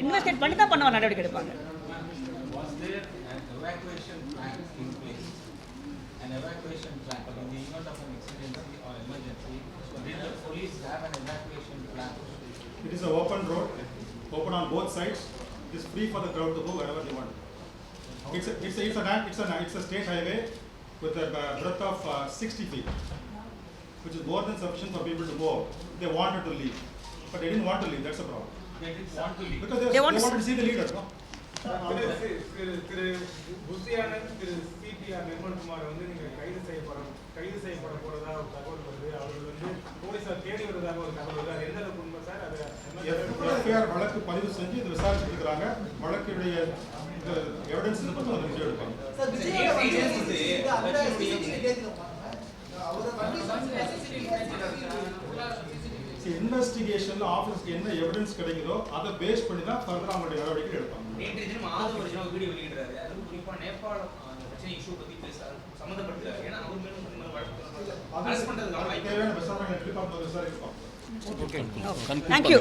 இன்வெஸ்டிகேட் பண்ணி தான் பண்ணுவாங்க, நடவடிக்கை எடுப்பாங்க. It is an open road, open on both sides. It is free for the crowd to go wherever they want. It's a state highway with a breadth of 60 feet, which is more than sufficient for people to go. They wanted to leave, but they didn't want to leave. That's the problem. They didn't want to leave because they wanted to see the leader. No? திரு புத்தியானந்த், திரு சிபிஆர் நிர்மல்குமார் வந்து நீங்க கைது செய்யப்பட போறதா ஒரு தகவல் வருது. அவர்கள் வந்து போலீசார் தேடி வருவதாக ஒரு தகவல் வருது. அது எந்த அளவுக்கு உண்மை சார்? அது எஃப்ஐஆர் வழக்கு பதிவு செஞ்சு இதை விசாரிச்சுட்டு இருக்கிறாங்க. வழக்குடைய எவிடன்ஸ் பற்றி ஒரு முடிவு எடுப்பாங்க. இன்வெஸ்டிகேஷன்ல ஆஃபீஸ்க்கு என்ன எவிடன்ஸ் கிடைக்குதோ அதை பேஸ் பண்ணி தான் ஃபர்தர் அவங்களுடைய நடவடிக்கை எடுப்பாங்க. நேற்று தினம் ஆதவர்ஜனா வீடியோ வெளியிடுறாரு. அது குறிப்பாக நேபாள பிரச்சனை இஷ்யூ பற்றி பேசுறாரு, சம்மந்தப்படுத்துறாரு. ஏன்னா அவர் மேலும் வழக்கு அரசு பண்ணுறதுக்கான தேவையான விசாரணை விசாரிப்பாங்க. தேங்க்யூ.